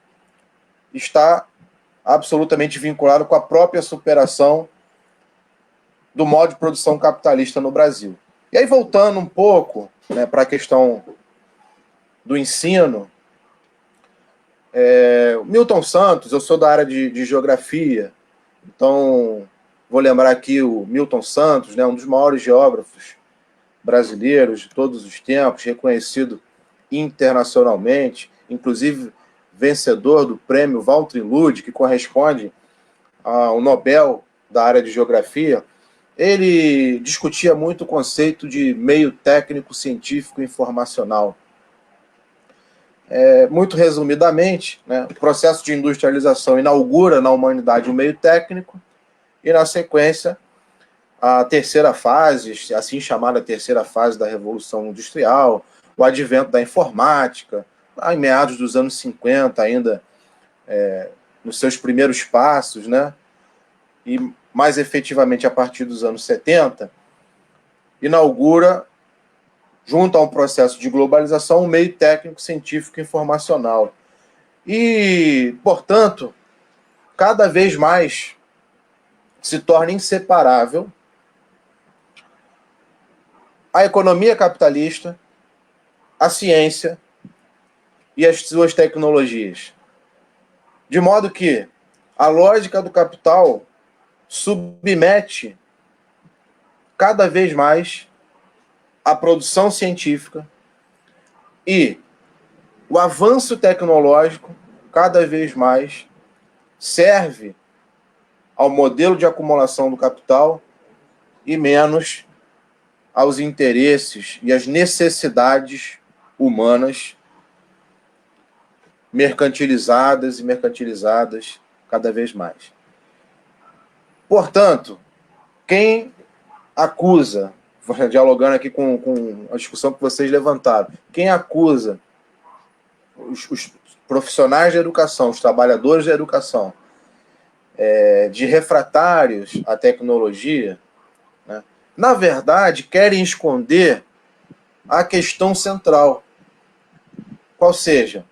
está absolutamente vinculada com a própria superação do modo de produção capitalista no Brasil. E aí, voltando um pouco, né, para a questão do ensino, Milton Santos, eu sou da área de geografia, então vou lembrar aqui o Milton Santos, né, um dos maiores geógrafos brasileiros de todos os tempos, reconhecido internacionalmente, inclusive vencedor do prêmio Walter Lud, que corresponde ao Nobel da área de geografia, ele discutia muito o conceito de meio técnico científico informacional. Muito resumidamente, né, o processo de industrialização inaugura na humanidade o meio técnico e, na sequência, a terceira fase, assim chamada terceira fase da Revolução Industrial, o advento da informática, em meados dos anos 50 ainda, nos seus primeiros passos, né, e mais efetivamente a partir dos anos 70, inaugura, junto a um processo de globalização, um meio técnico, científico e informacional. E, portanto, cada vez mais se torna inseparável a economia capitalista, a ciência e as suas tecnologias. De modo que a lógica do capital submete cada vez mais a produção científica e o avanço tecnológico cada vez mais serve ao modelo de acumulação do capital e menos aos interesses e às necessidades humanas mercantilizadas e mercantilizadas cada vez mais. Portanto, quem acusa, dialogando aqui com a discussão que vocês levantaram, quem acusa os profissionais da educação, os trabalhadores da educação, de refratários à tecnologia, né, na verdade, querem esconder a questão central. Qual seja,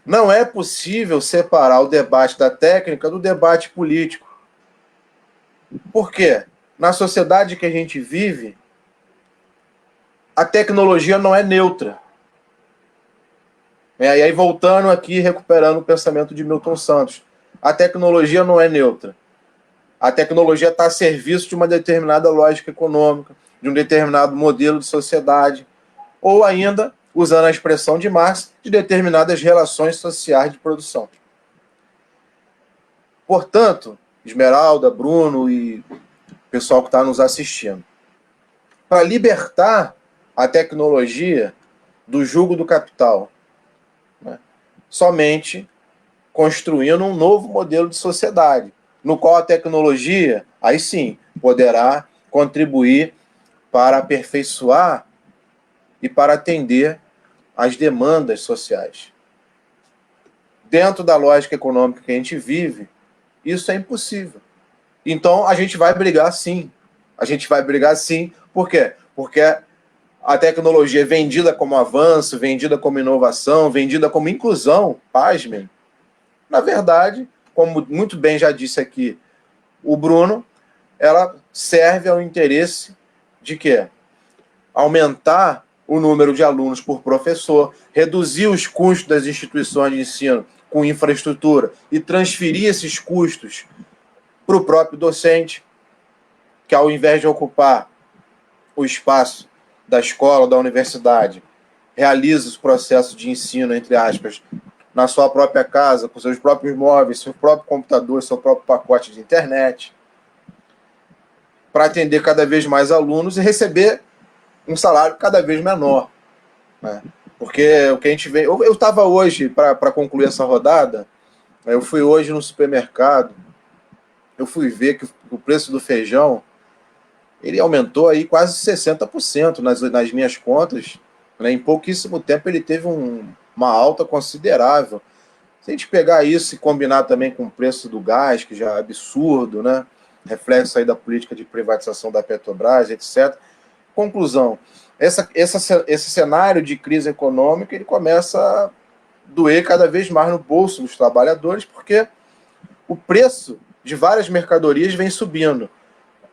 não é possível separar o debate da técnica do debate político. Por quê? Na sociedade que a gente vive, a tecnologia não é neutra. E aí, voltando aqui, recuperando o pensamento de Milton Santos, a tecnologia não é neutra. A tecnologia está a serviço de uma determinada lógica econômica, de um determinado modelo de sociedade, ou ainda, usando a expressão de Marx, de determinadas relações sociais de produção. Portanto, Esmeralda, Bruno e o pessoal que está nos assistindo, para libertar a tecnologia do jugo do capital, né, somente construindo um novo modelo de sociedade, no qual a tecnologia, aí sim, poderá contribuir para aperfeiçoar e para atender às demandas sociais. Dentro da lógica econômica que a gente vive, isso é impossível. Então, a gente vai brigar sim. A gente vai brigar sim. Por quê? Porque a tecnologia é vendida como avanço, vendida como inovação, vendida como inclusão, pasmem. Na verdade, como muito bem já disse aqui o Bruno, ela serve ao interesse de quê? Aumentar o número de alunos por professor, reduzir os custos das instituições de ensino com infraestrutura e transferir esses custos para o próprio docente, que ao invés de ocupar o espaço da escola, da universidade, realiza os processos de ensino, entre aspas, na sua própria casa, com seus próprios móveis, seu próprio computador, seu próprio pacote de internet, para atender cada vez mais alunos e receber um salário cada vez menor, né? Porque o que a gente vê... Eu estava hoje, para concluir essa rodada, eu fui hoje no supermercado, eu fui ver que o preço do feijão, ele aumentou aí quase 60% nas minhas contas, né? Em pouquíssimo tempo ele teve uma alta considerável. Se a gente pegar isso e combinar também com o preço do gás, que já é absurdo, né? Reflexo aí da política de privatização da Petrobras, etc. Conclusão, esse cenário de crise econômica, ele começa a doer cada vez mais no bolso dos trabalhadores, porque o preço de várias mercadorias vem subindo.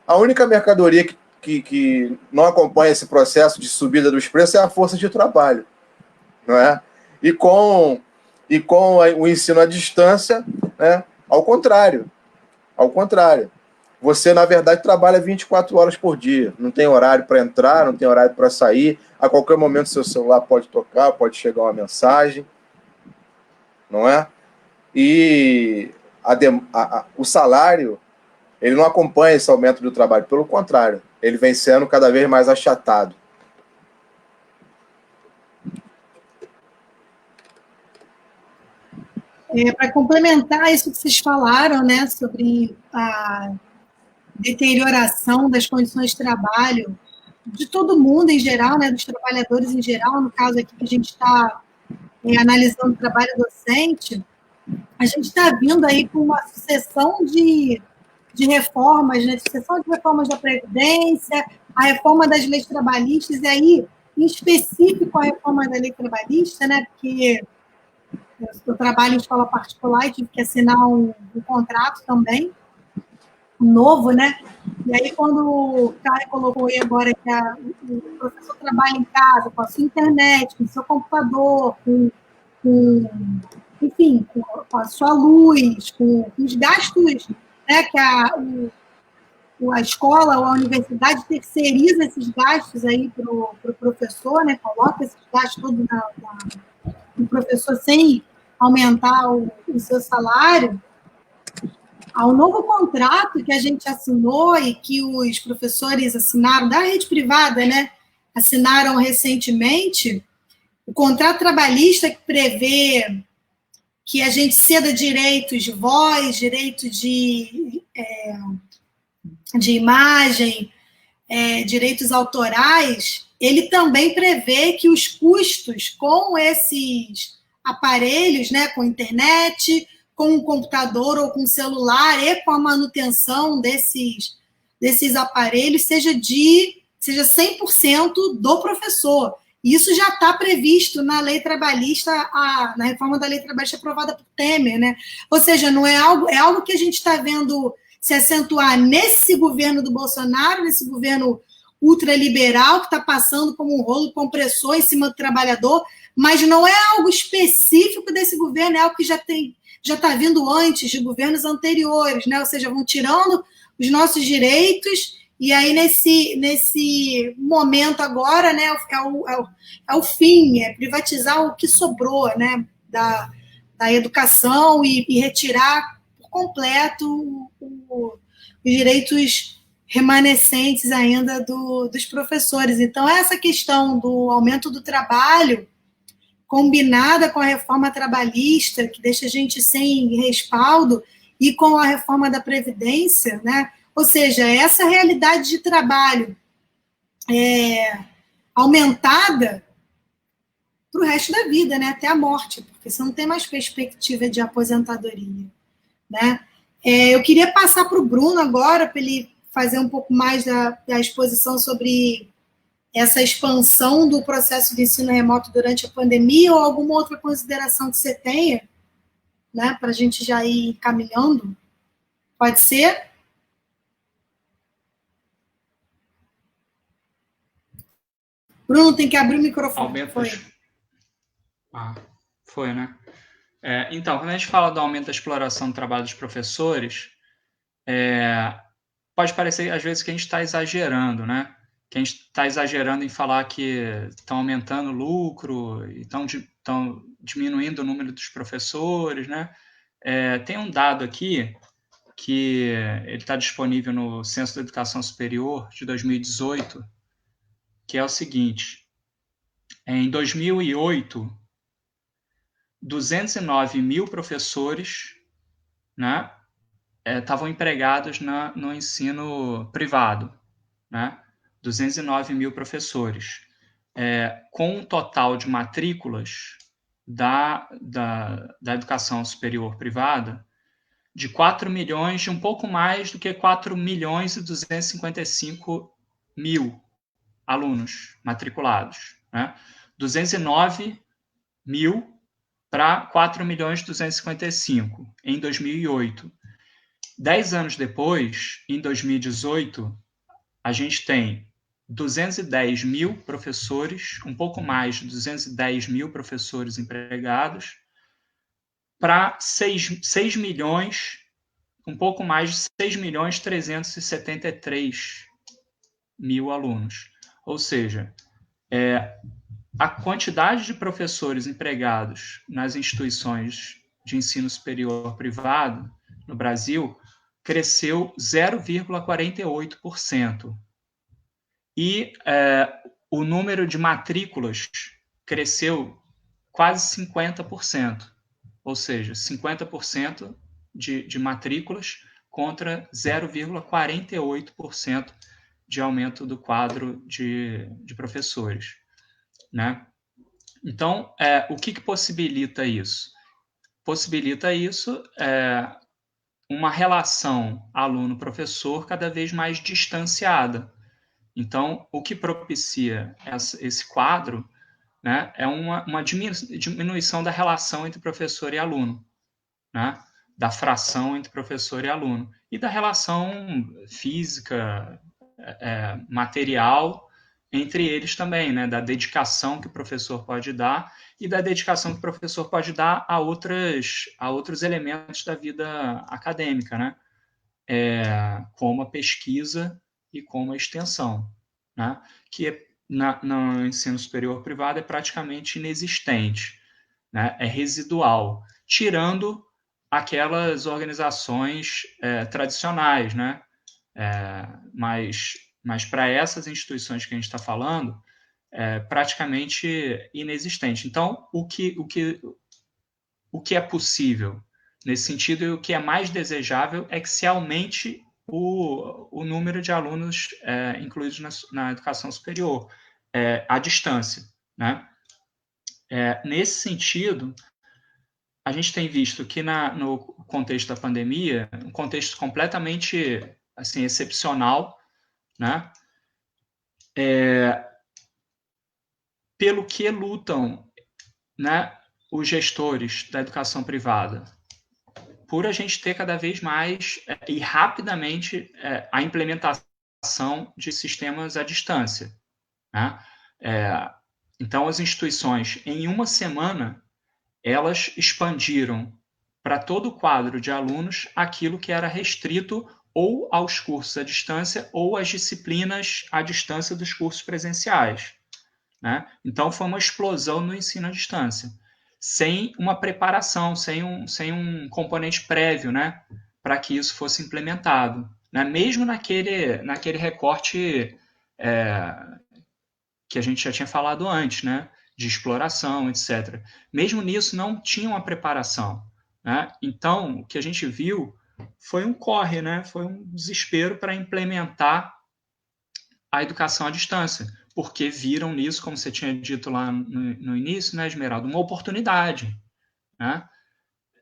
A única mercadoria que não acompanha esse processo de subida dos preços é a força de trabalho, não é? E com o ensino à distância, né, ao contrário. você, na verdade, trabalha 24 horas por dia. Não tem horário para entrar, não tem horário para sair. A qualquer momento, seu celular pode tocar, pode chegar uma mensagem, não é? E o salário, ele não acompanha esse aumento do trabalho. Pelo contrário, ele vem sendo cada vez mais achatado. Para complementar isso que vocês falaram, né, sobre a deterioração das condições de trabalho de todo mundo em geral, né, dos trabalhadores em geral, no caso aqui que a gente está analisando o trabalho docente, a gente está vindo aí com uma sucessão de reformas, né, sucessão de reformas da Previdência, a reforma das leis trabalhistas, e aí, em específico, a reforma da lei trabalhista, né, porque eu trabalho em escola particular e tive que assinar um contrato também, novo, né? E aí, quando o Caio colocou aí agora que o professor trabalha em casa, com a sua internet, com o seu computador, enfim, com a sua luz, com os gastos, né, que a escola ou a universidade terceiriza esses gastos aí para o professor, né, coloca esses gastos todos no professor sem aumentar o seu salário. Ao novo contrato que a gente assinou e que os professores assinaram da rede privada, né, assinaram recentemente, o contrato trabalhista que prevê que a gente ceda direitos de voz, direito de imagem, direitos autorais, ele também prevê que os custos com esses aparelhos, né, com internet, com um computador ou com um celular e com a manutenção desses aparelhos seja 100% do professor. Isso já está previsto na lei trabalhista, na reforma da lei trabalhista aprovada por Temer, né? Ou seja, não é algo que a gente está vendo se acentuar nesse governo do Bolsonaro, nesse governo ultraliberal que está passando como um rolo compressor em cima do trabalhador, mas não é algo específico desse governo, é algo que já está vindo antes de governos anteriores, né? Ou seja, vão tirando os nossos direitos e aí nesse momento agora, né, é o fim, é privatizar o que sobrou, né, da educação e retirar por completo os direitos remanescentes ainda dos professores. Então, essa questão do aumento do trabalho, combinada com a reforma trabalhista, que deixa a gente sem respaldo, e com a reforma da Previdência, né? Ou seja, essa realidade de trabalho aumentada para o resto da vida, né? Até a morte, porque você não tem mais perspectiva de aposentadoria, né? Eu queria passar para o Bruno agora, para ele fazer um pouco mais da exposição sobre essa expansão do processo de ensino remoto durante a pandemia ou alguma outra consideração que você tenha, né, para a gente já ir caminhando. Pode ser? Bruno, tem que abrir o microfone. Foi, né? Então, quando a gente fala do aumento da exploração do trabalho dos professores, pode parecer, às vezes, que a gente está exagerando, né? Que a gente está exagerando em falar que estão aumentando o lucro e estão diminuindo o número dos professores, né? Tem um dado aqui que ele está disponível no Censo da Educação Superior de 2018, que é o seguinte: em 2008, 209 mil professores, né, estavam empregados no ensino privado, né? 209 mil professores, com um total de matrículas da educação superior privada de 4 milhões, de um pouco mais do que 4 milhões e 255 mil alunos matriculados, né? 209 mil para 4 milhões e 255 em 2008. 10 anos depois, em 2018, a gente tem 210 mil professores, um pouco mais de 210 mil professores empregados, para 6 milhões um pouco mais de 6.373.000 alunos. Ou seja, a quantidade de professores empregados nas instituições de ensino superior privado no Brasil cresceu 0,48%. E o número de matrículas cresceu quase 50%. Ou seja, 50% de matrículas contra 0,48% de aumento do quadro de professores, né? Então, o que possibilita isso? Possibilita isso uma relação aluno-professor cada vez mais distanciada. Então, o que propicia esse quadro, né, é uma diminuição da relação entre professor e aluno, né, da fração entre professor e aluno, e da relação física, material entre eles também, né, da dedicação que o professor pode dar e da dedicação que o professor pode dar a outros elementos da vida acadêmica, né, como a pesquisa e como a extensão, né, que no ensino superior privado é praticamente inexistente, né, é residual, tirando aquelas organizações tradicionais, né, mas para essas instituições que a gente está falando, é praticamente inexistente. Então, o que é possível nesse sentido e o que é mais desejável é que se aumente o número de alunos incluídos na educação superior, à distância, né? Nesse sentido, a gente tem visto que no contexto da pandemia, um contexto completamente assim, excepcional, né? Pelo que lutam, né, os gestores da educação privada, por a gente ter cada vez mais e rapidamente a implementação de sistemas à distância, né? Então, as instituições, em uma semana, elas expandiram para todo o quadro de alunos aquilo que era restrito ou aos cursos à distância ou às disciplinas à distância dos cursos presenciais, né? Então, foi uma explosão no ensino à distância, sem uma preparação, sem um componente prévio, né, para que isso fosse implementado, né? Mesmo naquele recorte que a gente já tinha falado antes, né, de exploração, etc. Mesmo nisso, não tinha uma preparação, né? Então, o que a gente viu foi um corre, né? Foi um desespero para implementar a educação à distância, porque viram nisso, como você tinha dito lá no início, né, Esmeralda, uma oportunidade, né?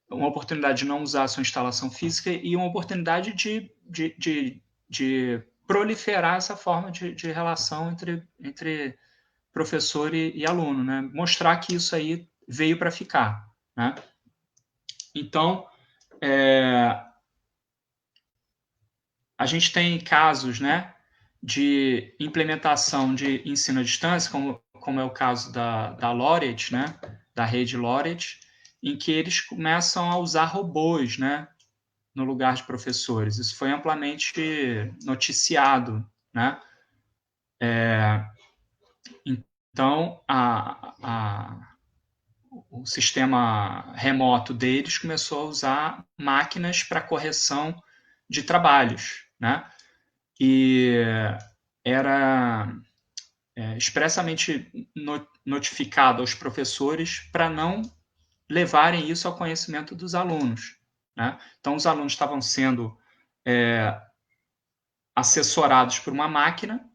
Uma oportunidade de não usar a sua instalação física e uma oportunidade de proliferar essa forma de relação entre professor e aluno, né? Mostrar que isso aí veio para ficar, né? Então, a gente tem casos, né, de implementação de ensino à distância, como é o caso da Laureate, né, da rede Laureate, em que eles começam a usar robôs, né, no lugar de professores. Isso foi amplamente noticiado, né? Então, o sistema remoto deles começou a usar máquinas para correção de trabalhos, né? E era expressamente notificado aos professores para não levarem isso ao conhecimento dos alunos, né? Então, os alunos estavam sendo assessorados por uma máquina,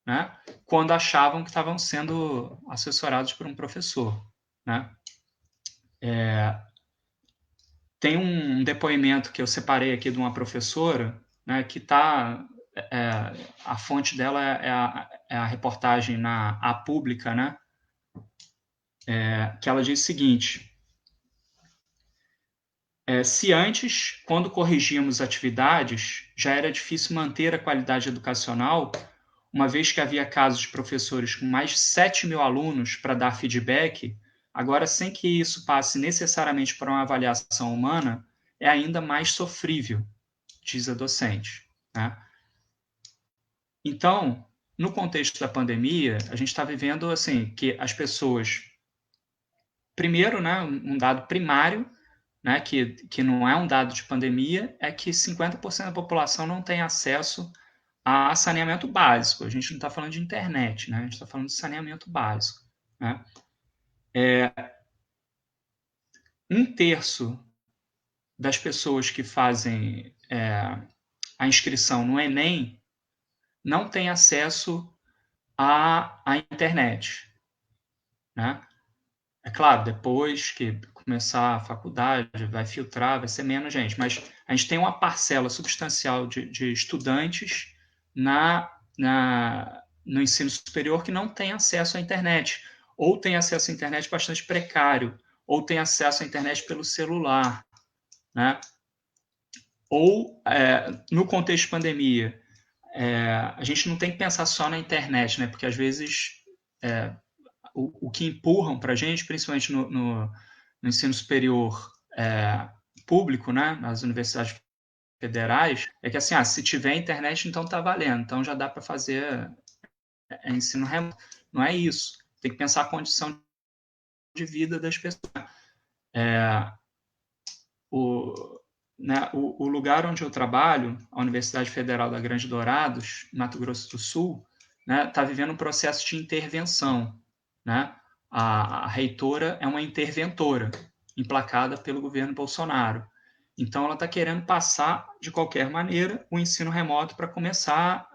né, quando achavam que estavam sendo assessorados por um professor, né? Tem um depoimento que eu separei aqui de uma professora, né, que está... a fonte dela é a reportagem na A Pública, né, que ela diz o seguinte: se antes, quando corrigíamos atividades, já era difícil manter a qualidade educacional, uma vez que havia casos de professores com mais de 7.000 alunos para dar feedback, agora, sem que isso passe necessariamente por uma avaliação humana, é ainda mais sofrível, diz a docente, né? Então, no contexto da pandemia, a gente está vivendo assim que as pessoas, primeiro, né, um dado primário, né, que não é um dado de pandemia, é que 50% da população não tem acesso a saneamento básico. A gente não está falando de internet, né? A gente está falando de saneamento básico, né? 1/3 das pessoas que fazem a inscrição no Enem não tem acesso à internet, né? É claro, depois que começar a faculdade, vai filtrar, vai ser menos gente, mas a gente tem uma parcela substancial de estudantes no ensino superior que não tem acesso à internet, ou tem acesso à internet bastante precário, ou tem acesso à internet pelo celular, né? Ou, no contexto de pandemia, a gente não tem que pensar só na internet, né? Porque às vezes o que empurram para a gente, principalmente no ensino superior público, né? Nas universidades federais, é que assim, se tiver internet, então está valendo, então já dá para fazer ensino remoto. Não é isso. Tem que pensar a condição de vida das pessoas. O lugar onde eu trabalho, a Universidade Federal da Grande Dourados, Mato Grosso do Sul, está vivendo um processo de intervenção, né? A reitora é uma interventora, emplacada pelo governo Bolsonaro. Então, ela está querendo passar, de qualquer maneira, o ensino remoto para começar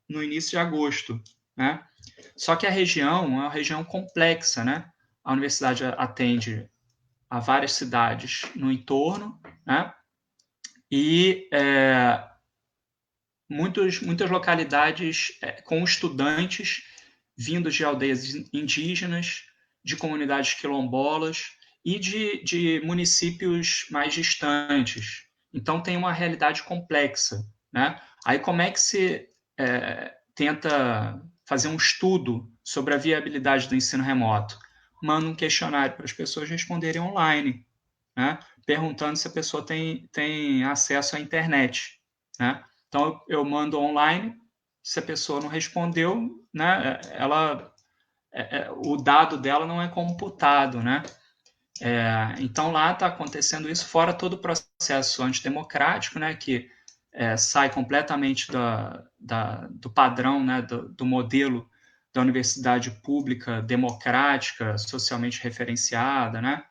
no início de agosto, né? Só que a região é uma região complexa, né? A universidade atende a várias cidades no entorno, né? E muitas localidades com estudantes vindos de aldeias indígenas, de comunidades quilombolas e de municípios mais distantes. Então, tem uma realidade complexa, né? Aí, como é que se tenta fazer um estudo sobre a viabilidade do ensino remoto? Manda um questionário para as pessoas responderem online, né? Perguntando se a pessoa tem acesso à internet, né? Então, eu mando online, se a pessoa não respondeu, né, o dado dela não é computado, né? Então, lá está acontecendo isso, fora todo o processo antidemocrático, né, que sai completamente do padrão, né, do modelo da universidade pública, democrática, socialmente referenciada, né?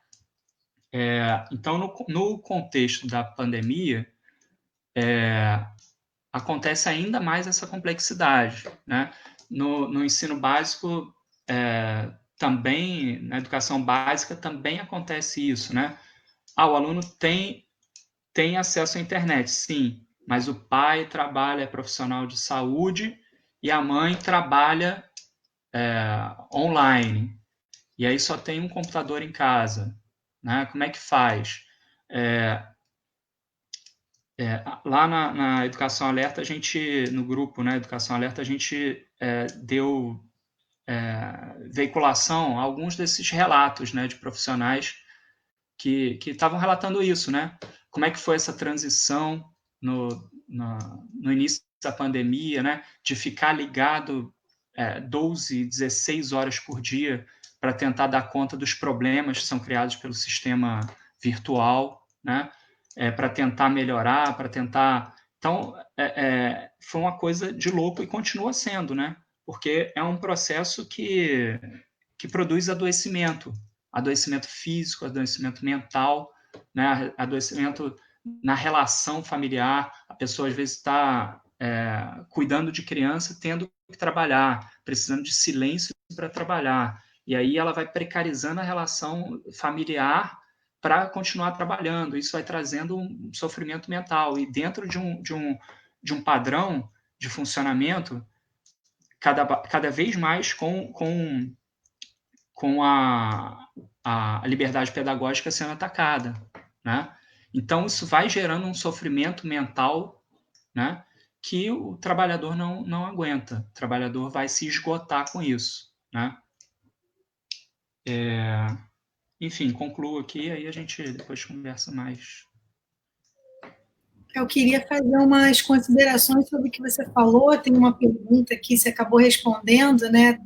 Então, no contexto da pandemia, acontece ainda mais essa complexidade, né? No ensino básico, também, na educação básica, também acontece isso, né? O aluno tem acesso à internet, sim, mas o pai trabalha, é profissional de saúde, e a mãe trabalha online. E aí só tem um computador em casa, né? Como é que faz? Lá na Educação Alerta, a gente, no grupo, né, Educação Alerta, a gente deu veiculação a alguns desses relatos, né, de profissionais que estavam relatando isso, né? Como é que foi essa transição no início da pandemia, né, de ficar ligado 12, 16 horas por dia para tentar dar conta dos problemas que são criados pelo sistema virtual, né? Para tentar melhorar, para tentar... Então, foi uma coisa de louco e continua sendo, né? Porque é um processo que produz adoecimento físico, adoecimento mental, né? Adoecimento na relação familiar. A pessoa, às vezes, está cuidando de criança, tendo que trabalhar, precisando de silêncio para trabalhar. E aí ela vai precarizando a relação familiar para continuar trabalhando. Isso vai trazendo um sofrimento mental. E dentro de um padrão de funcionamento, cada vez mais com a liberdade pedagógica sendo atacada, né? Então, isso vai gerando um sofrimento mental, né, que o trabalhador não aguenta. O trabalhador vai se esgotar com isso, né? Enfim, concluo aqui, aí a gente depois conversa mais. Eu queria fazer umas considerações sobre o que você falou. Tem uma pergunta aqui, você acabou respondendo, né,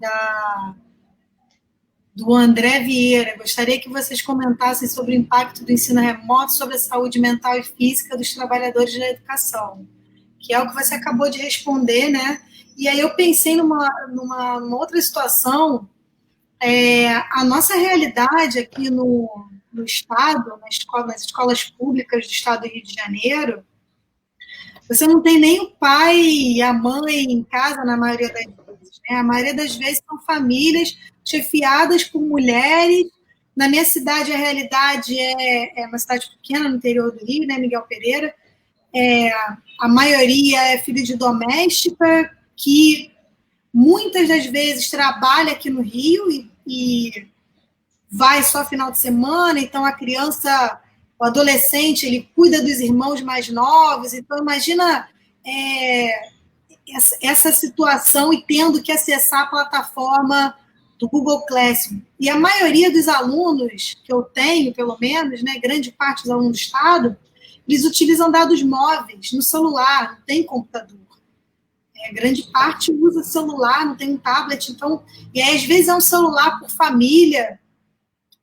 do André Vieira. Gostaria que vocês comentassem sobre o impacto do ensino remoto sobre a saúde mental e física dos trabalhadores da educação, que é o que você acabou de responder, né? E aí eu pensei numa outra situação. A nossa realidade aqui no Estado, nas escolas públicas do Estado do Rio de Janeiro, você não tem nem o pai e a mãe em casa na maioria das vezes, né? A maioria das vezes são famílias chefiadas por mulheres. Na minha cidade, a realidade é uma cidade pequena no interior do Rio, né, Miguel Pereira. A maioria é filho de doméstica, que muitas das vezes trabalha aqui no Rio e vai só final de semana, então a criança, o adolescente, ele cuida dos irmãos mais novos, então imagina essa situação e tendo que acessar a plataforma do Google Classroom. E a maioria dos alunos que eu tenho, pelo menos, né, grande parte dos alunos do Estado, eles utilizam dados móveis no celular, não tem computador. Grande parte usa celular, não tem um tablet, então, e aí, às vezes é um celular por família,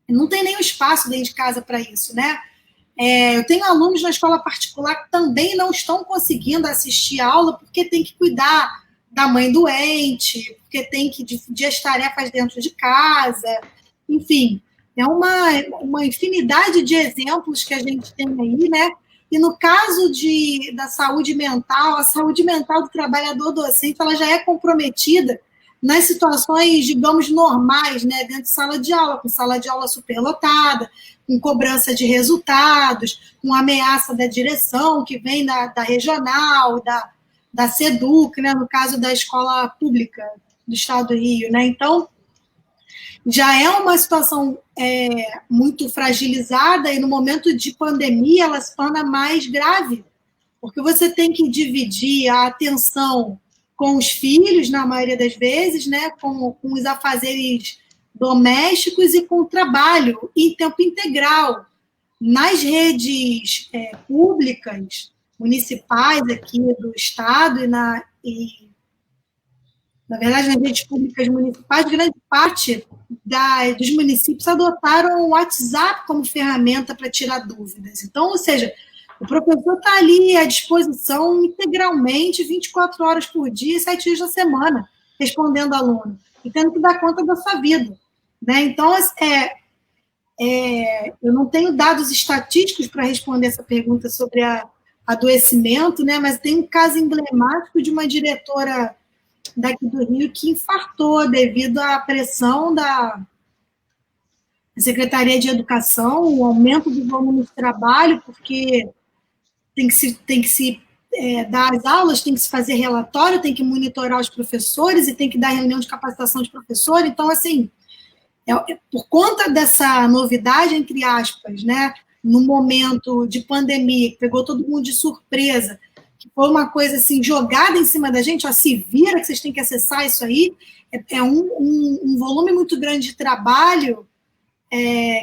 não tem nem o espaço dentro de casa para isso, né? Eu tenho alunos na escola particular que também não estão conseguindo assistir aula porque tem que cuidar da mãe doente, porque tem que dividir as tarefas dentro de casa, enfim, é uma infinidade de exemplos que a gente tem aí, né? E no caso da saúde mental, a saúde mental do trabalhador docente, ela já é comprometida nas situações, digamos, normais, né, dentro de sala de aula, com sala de aula superlotada, com cobrança de resultados, com ameaça da direção, que vem da regional, da SEDUC, né, no caso da escola pública do Estado do Rio, né? Então, já é uma situação muito fragilizada e no momento de pandemia ela se torna mais grave, porque você tem que dividir a atenção com os filhos, na maioria das vezes, né, com os afazeres domésticos e com o trabalho em tempo integral. Nas redes públicas, municipais aqui do Estado na verdade, nas redes públicas municipais, grande parte dos municípios adotaram o WhatsApp como ferramenta para tirar dúvidas. Então, ou seja, o professor está ali à disposição integralmente, 24 horas por dia, 7 dias da semana, respondendo aluno, e tendo que dar conta da sua vida, né? Então, eu não tenho dados estatísticos para responder essa pergunta sobre adoecimento, né? Mas tem um caso emblemático de uma diretora daqui do Rio que infartou devido à pressão da Secretaria de Educação, o aumento do volume de trabalho, porque tem que se dar as aulas, tem que se fazer relatório, tem que monitorar os professores e tem que dar reunião de capacitação de professor. Então, assim, por conta dessa novidade, entre aspas, né, no momento de pandemia, que pegou todo mundo de surpresa, que foi uma coisa assim, jogada em cima da gente, ó, se vira que vocês têm que acessar isso aí, um volume muito grande de trabalho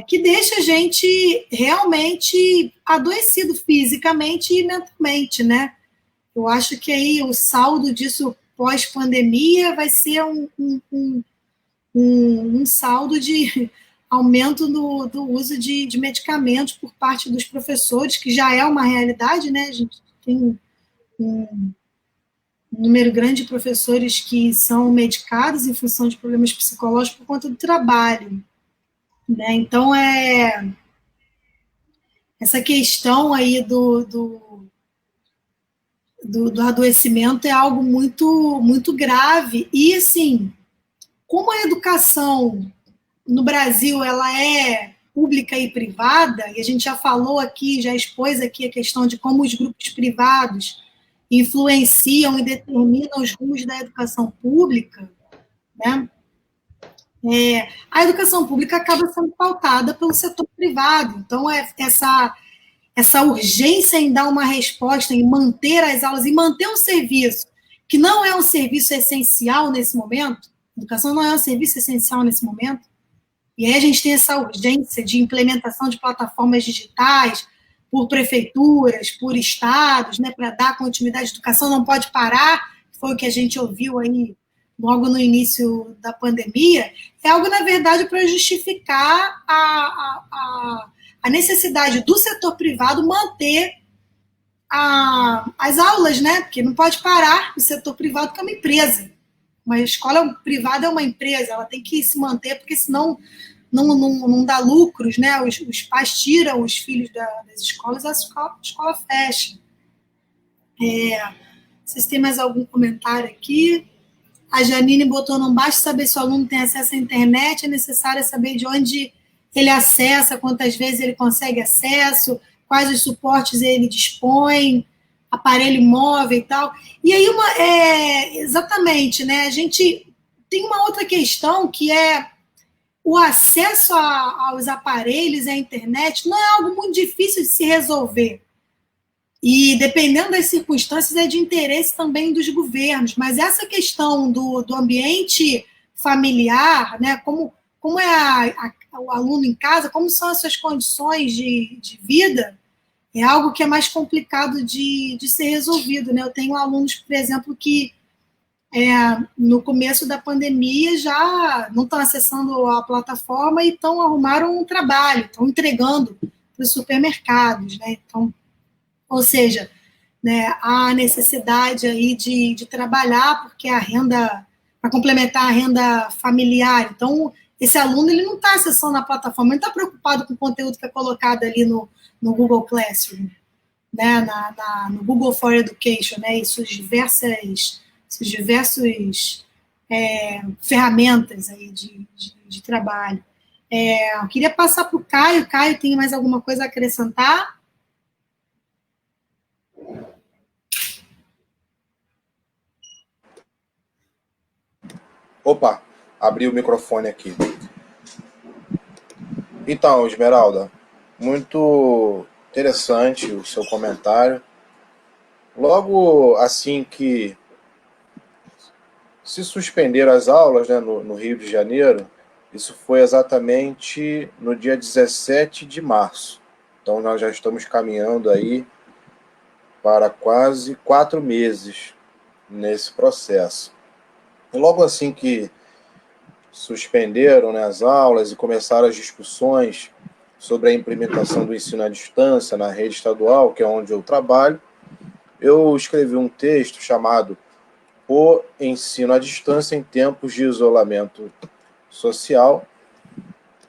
que deixa a gente realmente adoecido fisicamente e mentalmente, né? Eu acho que aí o saldo disso pós-pandemia vai ser um saldo de aumento do uso de medicamentos por parte dos professores, que já é uma realidade, né? A gente tem um número grande de professores que são medicados em função de problemas psicológicos por conta do trabalho, né? Então, essa questão aí do adoecimento é algo muito, muito grave. E, assim, como a educação no Brasil ela é pública e privada, e a gente já falou aqui, já expôs aqui a questão de como os grupos privados influenciam e determinam os rumos da educação pública, né? A educação pública acaba sendo pautada pelo setor privado. Então, essa urgência em dar uma resposta, em manter as aulas, em manter um serviço que não é um serviço essencial nesse momento, a educação não é um serviço essencial nesse momento, e aí a gente tem essa urgência de implementação de plataformas digitais, por prefeituras, por estados, né, para dar continuidade à educação, não pode parar, foi o que a gente ouviu aí logo no início da pandemia, é algo, na verdade, para justificar a necessidade do setor privado manter as aulas, né? Porque não pode parar o setor privado, que é uma empresa. Uma escola privada é uma empresa, ela tem que se manter, porque senão não dá lucros, né? Os pais tiram os filhos das escolas, a escola fecha. Vocês têm mais algum comentário aqui? A Janine botou: não basta saber se o aluno tem acesso à internet, é necessário saber de onde ele acessa, quantas vezes ele consegue acesso, quais os suportes ele dispõe, aparelho móvel e tal. E aí, exatamente, né? A gente tem uma outra questão, que é o acesso aos aparelhos, à internet, não é algo muito difícil de se resolver. E, dependendo das circunstâncias, é de interesse também dos governos. Mas essa questão do ambiente familiar, né, como é o aluno em casa, como são as suas condições de vida, é algo que é mais complicado de ser resolvido, né? Eu tenho alunos, por exemplo, que no começo da pandemia já não estão acessando a plataforma e arrumaram um trabalho, estão entregando para os supermercados, né? Então, ou seja, né, há necessidade aí de trabalhar, porque a renda, para complementar a renda familiar. Então, esse aluno, ele não está acessando a plataforma, ele está preocupado com o conteúdo que é colocado ali no Google Classroom, né, no Google for Education, né, e suas diversas ferramentas aí de trabalho. Eu queria passar para o Caio. Caio, tem mais alguma coisa a acrescentar? Opa, abri o microfone aqui. Então, Esmeralda, muito interessante o seu comentário. Logo assim que se suspenderam as aulas, né, no Rio de Janeiro, isso foi exatamente no dia 17 de março. Então, nós já estamos caminhando aí para quase 4 meses nesse processo. E logo assim que suspenderam, né, as aulas e começaram as discussões sobre a implementação do ensino à distância na rede estadual, que é onde eu trabalho, eu escrevi um texto chamado O Ensino à Distância em Tempos de Isolamento Social,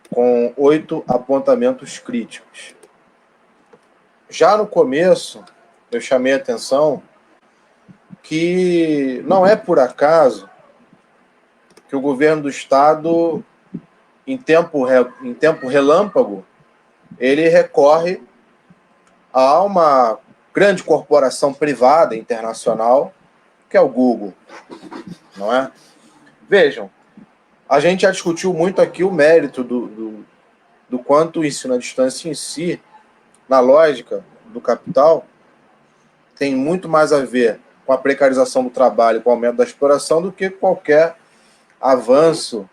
com 8 apontamentos críticos. Já no começo, eu chamei a atenção que não é por acaso que o governo do estado, em tempo relâmpago, ele recorre a uma grande corporação privada internacional, que é o Google, não é? Vejam, a gente já discutiu muito aqui o mérito do quanto o ensino à distância em si, na lógica do capital, tem muito mais a ver com a precarização do trabalho, com o aumento da exploração, do que qualquer avanço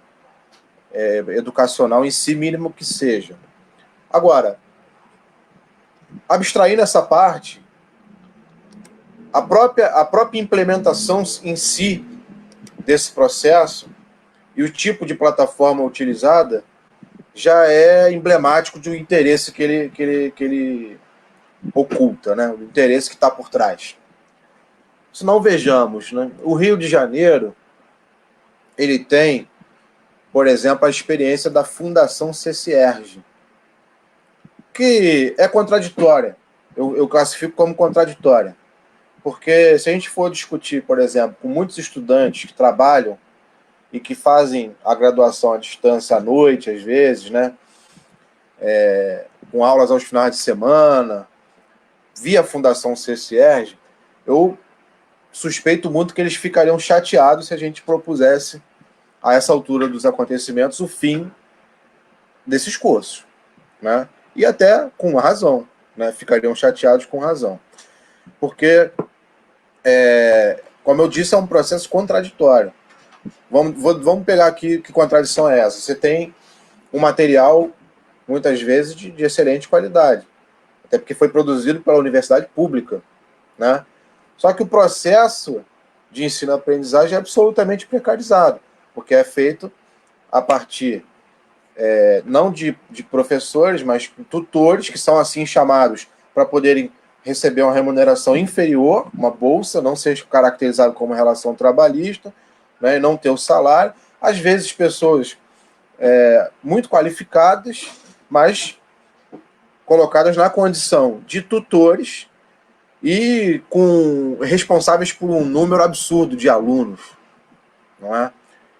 educacional em si, mínimo que seja. Agora, abstraindo essa parte, a própria implementação em si desse processo e o tipo de plataforma utilizada já é emblemático do interesse que ele oculta, né? O interesse que está por trás. Se não vejamos, né? O Rio de Janeiro, ele tem, por exemplo, a experiência da Fundação CCERJ, que é contraditória. Eu classifico como contraditória. Porque se a gente for discutir, por exemplo, com muitos estudantes que trabalham e que fazem a graduação à distância à noite, às vezes, né? Com aulas aos finais de semana, via Fundação CCERJ, eu suspeito muito que eles ficariam chateados se a gente propusesse, a essa altura dos acontecimentos, o fim desses cursos, né? E até com razão, né? Ficariam chateados com razão. Porque, como eu disse, é um processo contraditório. Vamos pegar aqui que contradição é essa. Você tem um material, muitas vezes, de excelente qualidade. até porque foi produzido pela universidade pública, né? Só que o processo de ensino-aprendizagem é absolutamente precarizado, porque é feito a partir não de professores, mas tutores, que são assim chamados para poderem receber uma remuneração inferior, uma bolsa, não seja caracterizado como relação trabalhista, né, e não ter o salário. Às vezes, pessoas muito qualificadas, mas colocadas na condição de tutores e responsáveis por um número absurdo de alunos, não é?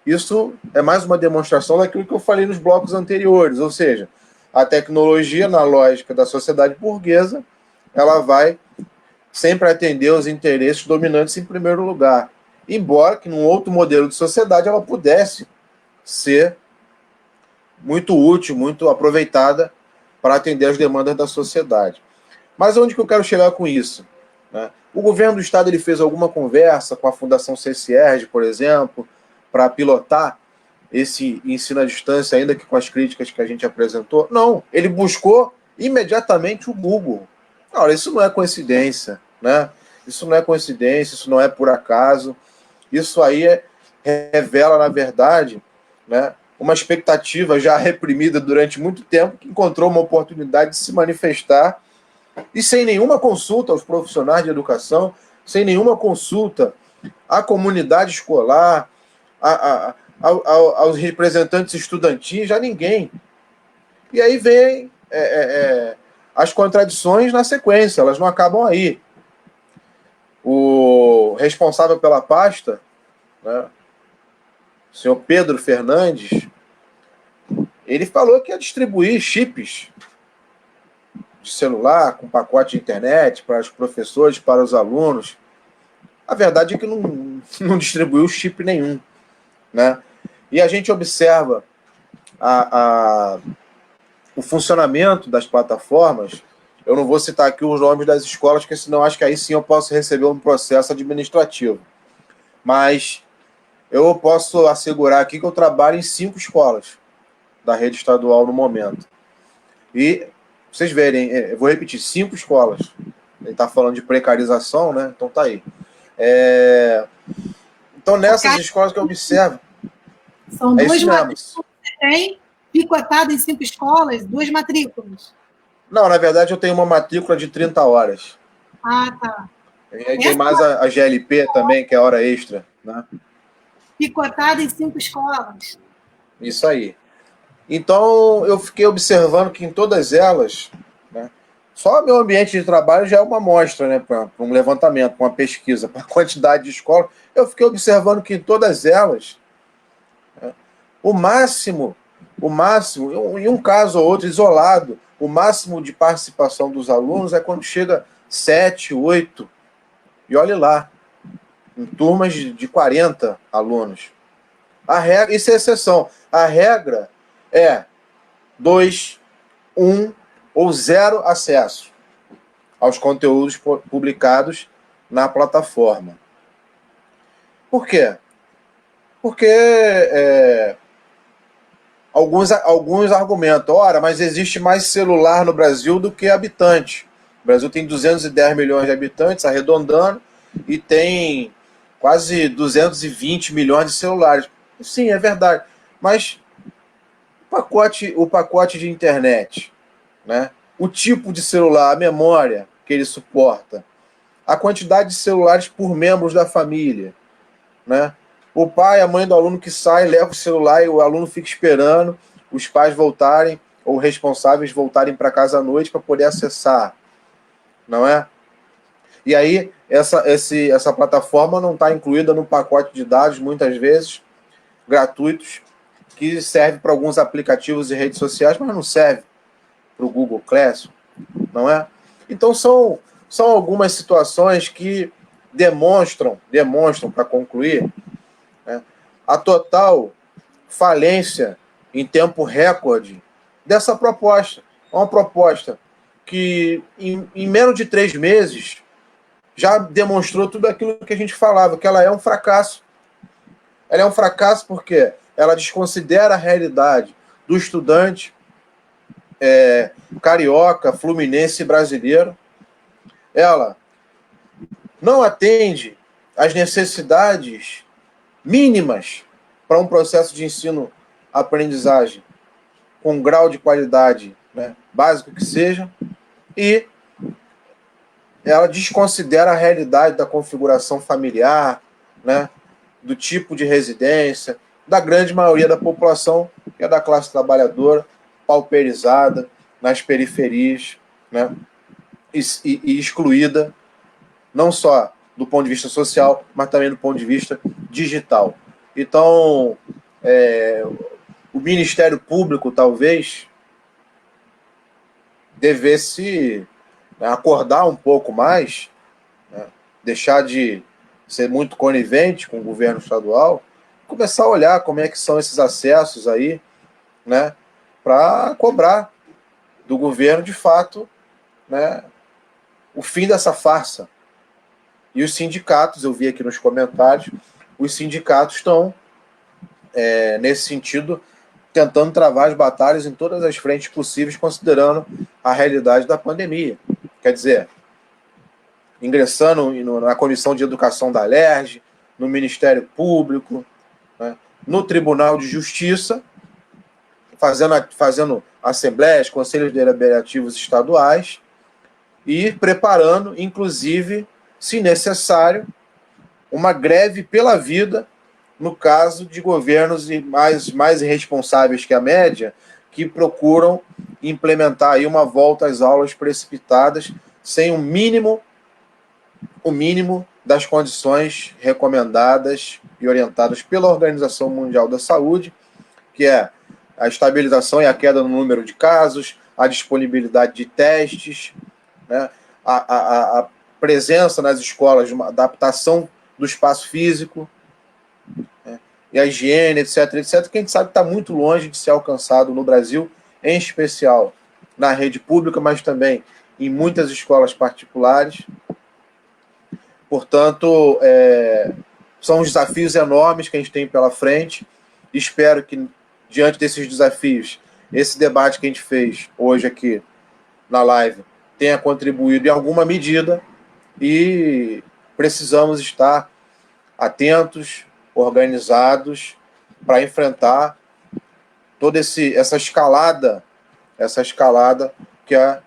Isso é mais uma demonstração daquilo que eu falei nos blocos anteriores, ou seja, a tecnologia, na lógica da sociedade burguesa, ela vai sempre atender os interesses dominantes em primeiro lugar, embora que num outro modelo de sociedade ela pudesse ser muito útil, muito aproveitada para atender as demandas da sociedade. Mas onde que eu quero chegar com isso? Né? O governo do estado ele fez alguma conversa com a Fundação CCERJ, por exemplo, para pilotar esse ensino à distância, ainda que com as críticas que a gente apresentou? Não, ele buscou imediatamente o Google. Ora, isso não é coincidência, né? Isso não é coincidência, isso não é por acaso. Isso aí revela, na verdade, né, uma expectativa já reprimida durante muito tempo, que encontrou uma oportunidade de se manifestar e sem nenhuma consulta aos profissionais de educação, sem nenhuma consulta à comunidade escolar, aos representantes estudantis, a ninguém. E aí vem as contradições na sequência, elas não acabam aí. O responsável pela pasta, né, o senhor Pedro Fernandes, ele falou que ia distribuir chips de celular com pacote de internet para os professores, para os alunos. A verdade é que não distribuiu chip nenhum, né? E a gente observa o funcionamento das plataformas. Eu não vou citar aqui os nomes das escolas, porque senão acho que aí sim eu posso receber um processo administrativo. Mas eu posso assegurar aqui que eu trabalho em 5 escolas da rede estadual no momento. E vocês verem, eu vou repetir, 5 escolas. Ele está falando de precarização, né? Então tá aí. Então, nessas escolas que eu observo... São 2 matrículas que você tem, picotado em 5 escolas, 2 matrículas. Não, na verdade eu tenho uma matrícula de 30 horas. Ah, tá. E aí tem mais a GLP também, que é hora extra, né? Picotado em 5 escolas. Isso aí. Então, eu fiquei observando que em todas elas, né, só meu ambiente de trabalho já é uma amostra, né, para um levantamento, para uma pesquisa, para a quantidade de escolas. Eu fiquei observando que em todas elas, né, o máximo, em um caso ou outro isolado, o máximo de participação dos alunos é quando chega 7, 8, e olhe lá, em turmas de 40 alunos. A regra, isso é exceção. A regra é 2, 1 ou 0 acesso aos conteúdos publicados na plataforma. Por quê? Porque alguns argumentam, ora, mas existe mais celular no Brasil do que habitante. O Brasil tem 210 milhões de habitantes, arredondando, e tem quase 220 milhões de celulares. Sim, é verdade. Mas o pacote de internet, né? O tipo de celular, a memória que ele suporta, a quantidade de celulares por membros da família, né? O pai, a mãe do aluno que sai, leva o celular e o aluno fica esperando os pais voltarem ou responsáveis voltarem para casa à noite para poder acessar, não é? E aí essa plataforma não está incluída no pacote de dados, muitas vezes gratuitos, que serve para alguns aplicativos e redes sociais, mas não serve para o Google Classroom, não é? Então são algumas situações que demonstram para concluir, né, a total falência em tempo recorde dessa proposta. É uma proposta que em menos de 3 meses já demonstrou tudo aquilo que a gente falava, que ela é um fracasso. Ela é um fracasso porque ela desconsidera a realidade do estudante, carioca, fluminense e brasileiro, ela não atende às necessidades mínimas para um processo de ensino-aprendizagem com grau de qualidade, né, básico que seja, e ela desconsidera a realidade da configuração familiar, né, do tipo de residência, da grande maioria da população, que é da classe trabalhadora, pauperizada, nas periferias, né, e excluída, não só do ponto de vista social, mas também do ponto de vista digital. Então, o Ministério Público, talvez, devesse, né, acordar um pouco mais, né, deixar de ser muito conivente com o governo estadual, começar a olhar como é que são esses acessos aí, né, para cobrar do governo, de fato, né, o fim dessa farsa. E os sindicatos, eu vi aqui nos comentários, os sindicatos estão, nesse sentido, tentando travar as batalhas em todas as frentes possíveis, considerando a realidade da pandemia. Quer dizer, ingressando na Comissão de Educação da Alerj, no Ministério Público, né, no Tribunal de Justiça, fazendo assembleias, conselhos deliberativos estaduais e preparando, inclusive, se necessário, uma greve pela vida no caso de governos mais irresponsáveis que a média, que procuram implementar aí uma volta às aulas precipitadas sem o mínimo das condições recomendadas e orientadas pela Organização Mundial da Saúde, que é a estabilização e a queda no número de casos, a disponibilidade de testes, né, a presença nas escolas de uma adaptação do espaço físico, né, e a higiene, etc., etc., que a gente sabe que está muito longe de ser alcançado no Brasil, em especial na rede pública, mas também em muitas escolas particulares. Portanto, são os desafios enormes que a gente tem pela frente. Espero que, diante desses desafios, esse debate que a gente fez hoje aqui na live tenha contribuído em alguma medida, e precisamos estar atentos, organizados, para enfrentar toda essa escalada que é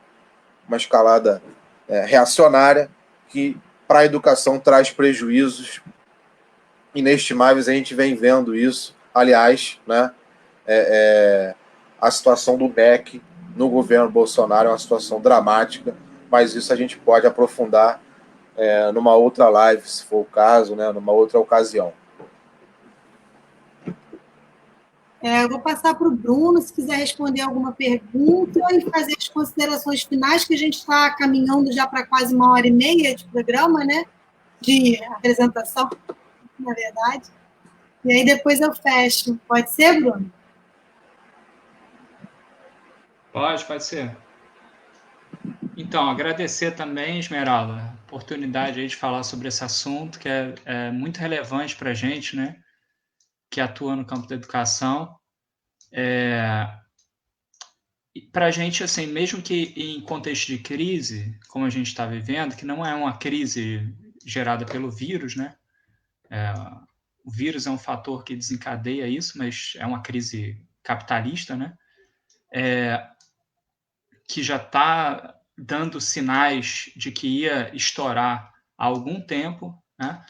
uma escalada reacionária, que para a educação traz prejuízos inestimáveis. A gente vem vendo isso. Aliás, né, a situação do MEC no governo Bolsonaro é uma situação dramática, mas isso a gente pode aprofundar numa outra live, se for o caso, né, numa outra ocasião. Eu vou passar para o Bruno, se quiser responder alguma pergunta e fazer as considerações finais, que a gente está caminhando já para quase 1h30 de programa, né? De apresentação, na verdade. E aí depois eu fecho. Pode ser, Bruno? Pode ser. Então, agradecer também, Esmeralda, a oportunidade aí de falar sobre esse assunto, que é muito relevante para a gente, né, que atua no campo da educação. Para a gente, assim, mesmo que em contexto de crise, como a gente está vivendo, que não é uma crise gerada pelo vírus, né, o vírus é um fator que desencadeia isso, mas é uma crise capitalista, né, que já está dando sinais de que ia estourar há algum tempo, né?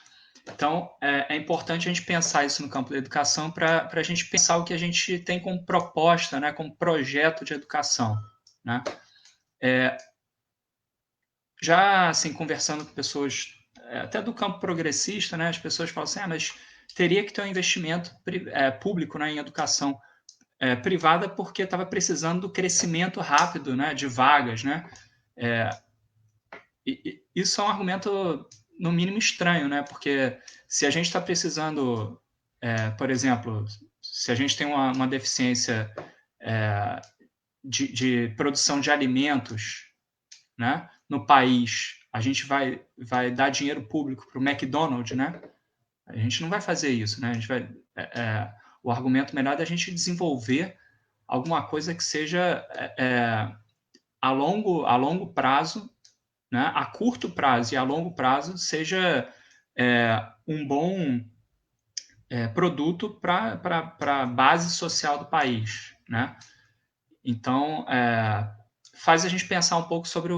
Então, é importante a gente pensar isso no campo da educação, para a gente pensar o que a gente tem como proposta, né, como projeto de educação, né? Já, assim, conversando com pessoas até do campo progressista, né, as pessoas falam assim, mas teria que ter um investimento público, né, em educação privada, porque estava precisando do crescimento rápido, né, de vagas, né? Isso é um argumento, no mínimo, estranho, né? Porque se a gente está precisando, por exemplo, se a gente tem uma deficiência de produção de alimentos, né, no país, a gente vai dar dinheiro público para o McDonald's, né? A gente não vai fazer isso, né? A gente vai, o argumento melhor é a gente desenvolver alguma coisa que seja a longo prazo, né, a curto prazo e a longo prazo, seja um bom produto para a base social do país, né? Então, faz a gente pensar um pouco sobre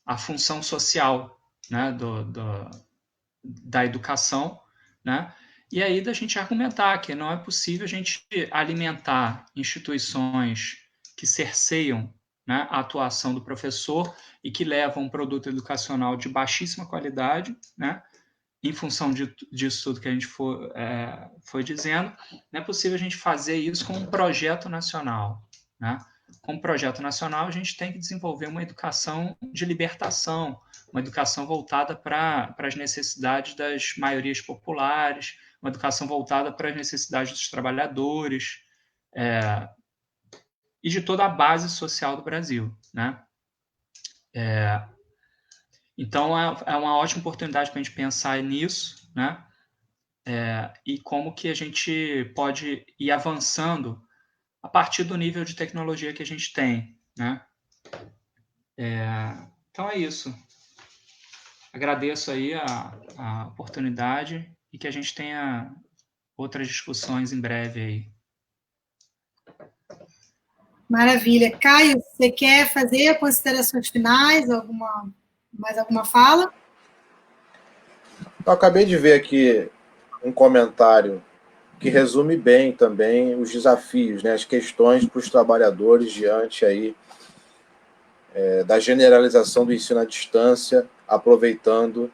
a função social, né, da educação, né? E aí da gente argumentar que não é possível a gente alimentar instituições que cerceiam, né, a atuação do professor e que levam um produto educacional de baixíssima qualidade, né? Em função disso tudo que a gente foi dizendo, não é possível a gente fazer isso com um projeto nacional, né? Com um projeto nacional, a gente tem que desenvolver uma educação de libertação, uma educação voltada para as necessidades das maiorias populares, uma educação voltada para as necessidades dos trabalhadores e de toda a base social do Brasil, né? Então, é uma ótima oportunidade para a gente pensar nisso, né? E como que a gente pode ir avançando a partir do nível de tecnologia que a gente tem, né? Então é isso. Agradeço aí a oportunidade e que a gente tenha outras discussões em breve aí. Maravilha. Caio, você quer fazer considerações finais, mais alguma fala? Eu acabei de ver aqui um comentário que resume bem também os desafios, né, as questões para os trabalhadores diante aí da generalização do ensino à distância, aproveitando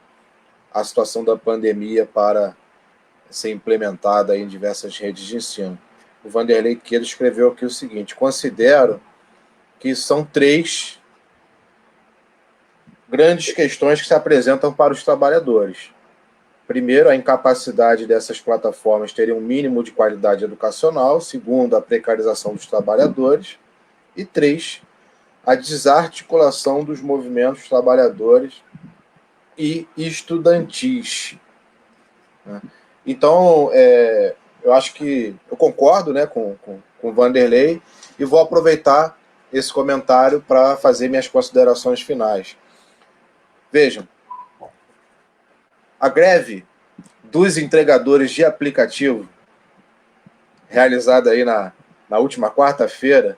a situação da pandemia para ser implementada em diversas redes de ensino. O Vanderlei Quedo escreveu aqui o seguinte: considero que são 3 grandes questões que se apresentam para os trabalhadores. Primeiro, a incapacidade dessas plataformas terem um mínimo de qualidade educacional. Segundo, a precarização dos trabalhadores. E 3, a desarticulação dos movimentos trabalhadores e estudantis. Então, eu acho que eu concordo, né, com o Vanderlei e vou aproveitar esse comentário para fazer minhas considerações finais. Vejam, a greve dos entregadores de aplicativo, realizada aí na última quarta-feira,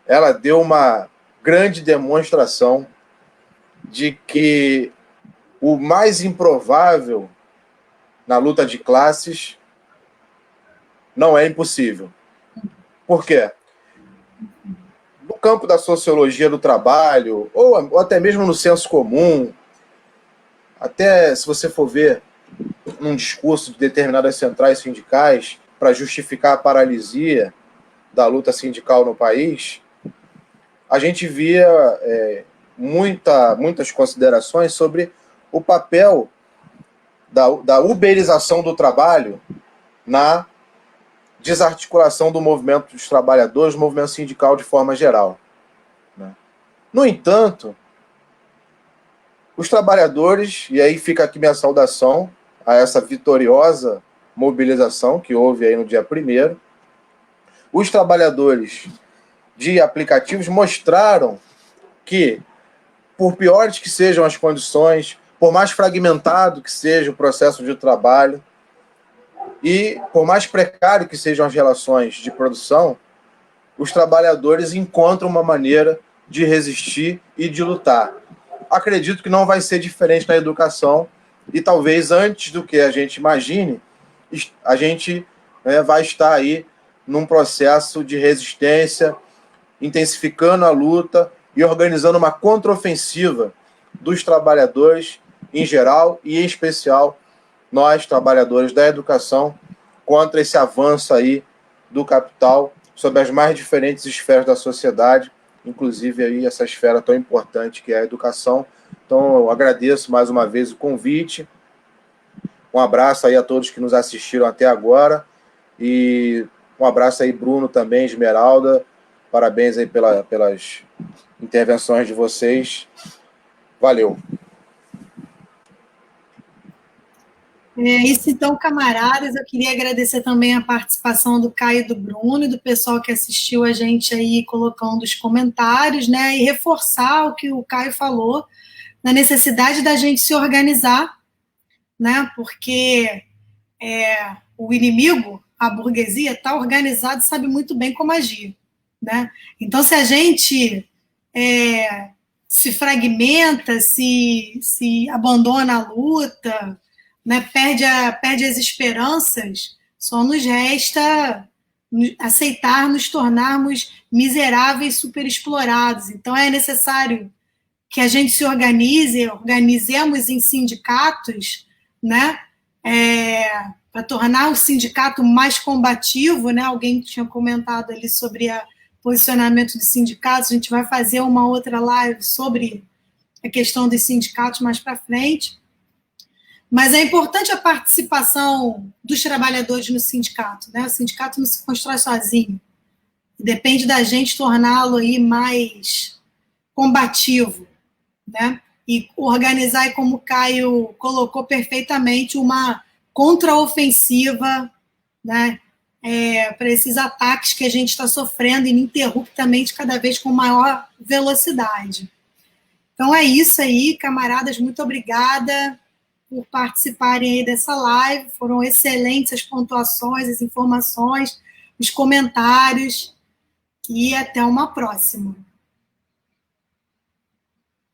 ela deu uma grande demonstração de que o mais improvável na luta de classes não é impossível. Por quê? No campo da sociologia do trabalho, ou até mesmo no senso comum, até se você for ver num discurso de determinadas centrais sindicais para justificar a paralisia da luta sindical no país, a gente via muitas considerações sobre o papel da uberização do trabalho na desarticulação do movimento dos trabalhadores, do movimento sindical de forma geral. No entanto, os trabalhadores, e aí fica aqui minha saudação a essa vitoriosa mobilização que houve aí no dia 1º, os trabalhadores de aplicativos mostraram que, por piores que sejam as condições, por mais fragmentado que seja o processo de trabalho e por mais precário que sejam as relações de produção, os trabalhadores encontram uma maneira de resistir e de lutar. Acredito que não vai ser diferente na educação e talvez antes do que a gente imagine, a gente vai estar aí num processo de resistência, intensificando a luta e organizando uma contraofensiva dos trabalhadores em geral e em especial nós, trabalhadores da educação, contra esse avanço aí do capital sobre as mais diferentes esferas da sociedade, inclusive aí essa esfera tão importante que é a educação. Então, eu agradeço mais uma vez o convite. Um abraço aí a todos que nos assistiram até agora. E um abraço aí, Bruno, também, Esmeralda. Parabéns aí pelas intervenções de vocês. Valeu. É isso então, camaradas. Eu queria agradecer também a participação do Caio e do Bruno e do pessoal que assistiu a gente aí colocando os comentários, né? E reforçar o que o Caio falou, na necessidade da gente se organizar, né? Porque o inimigo, a burguesia, está organizado e sabe muito bem como agir, né? Então, se a gente se fragmenta, se abandona a luta, né, perde as esperanças, só nos resta aceitar nos tornarmos miseráveis superexplorados. Então, é necessário que a gente se organizemos em sindicatos, né, para tornar o sindicato mais combativo, né? Alguém tinha comentado ali sobre o posicionamento dos sindicatos, a gente vai fazer uma outra live sobre a questão dos sindicatos mais para frente. Mas é importante a participação dos trabalhadores no sindicato, né? O sindicato não se constrói sozinho. Depende da gente torná-lo aí mais combativo, né? E organizar, e como o Caio colocou perfeitamente, uma contraofensiva, né? Para esses ataques que a gente está sofrendo ininterruptamente, cada vez com maior velocidade. Então é isso aí, camaradas, muito obrigada por participarem aí dessa live, foram excelentes as pontuações, as informações, os comentários, e até uma próxima.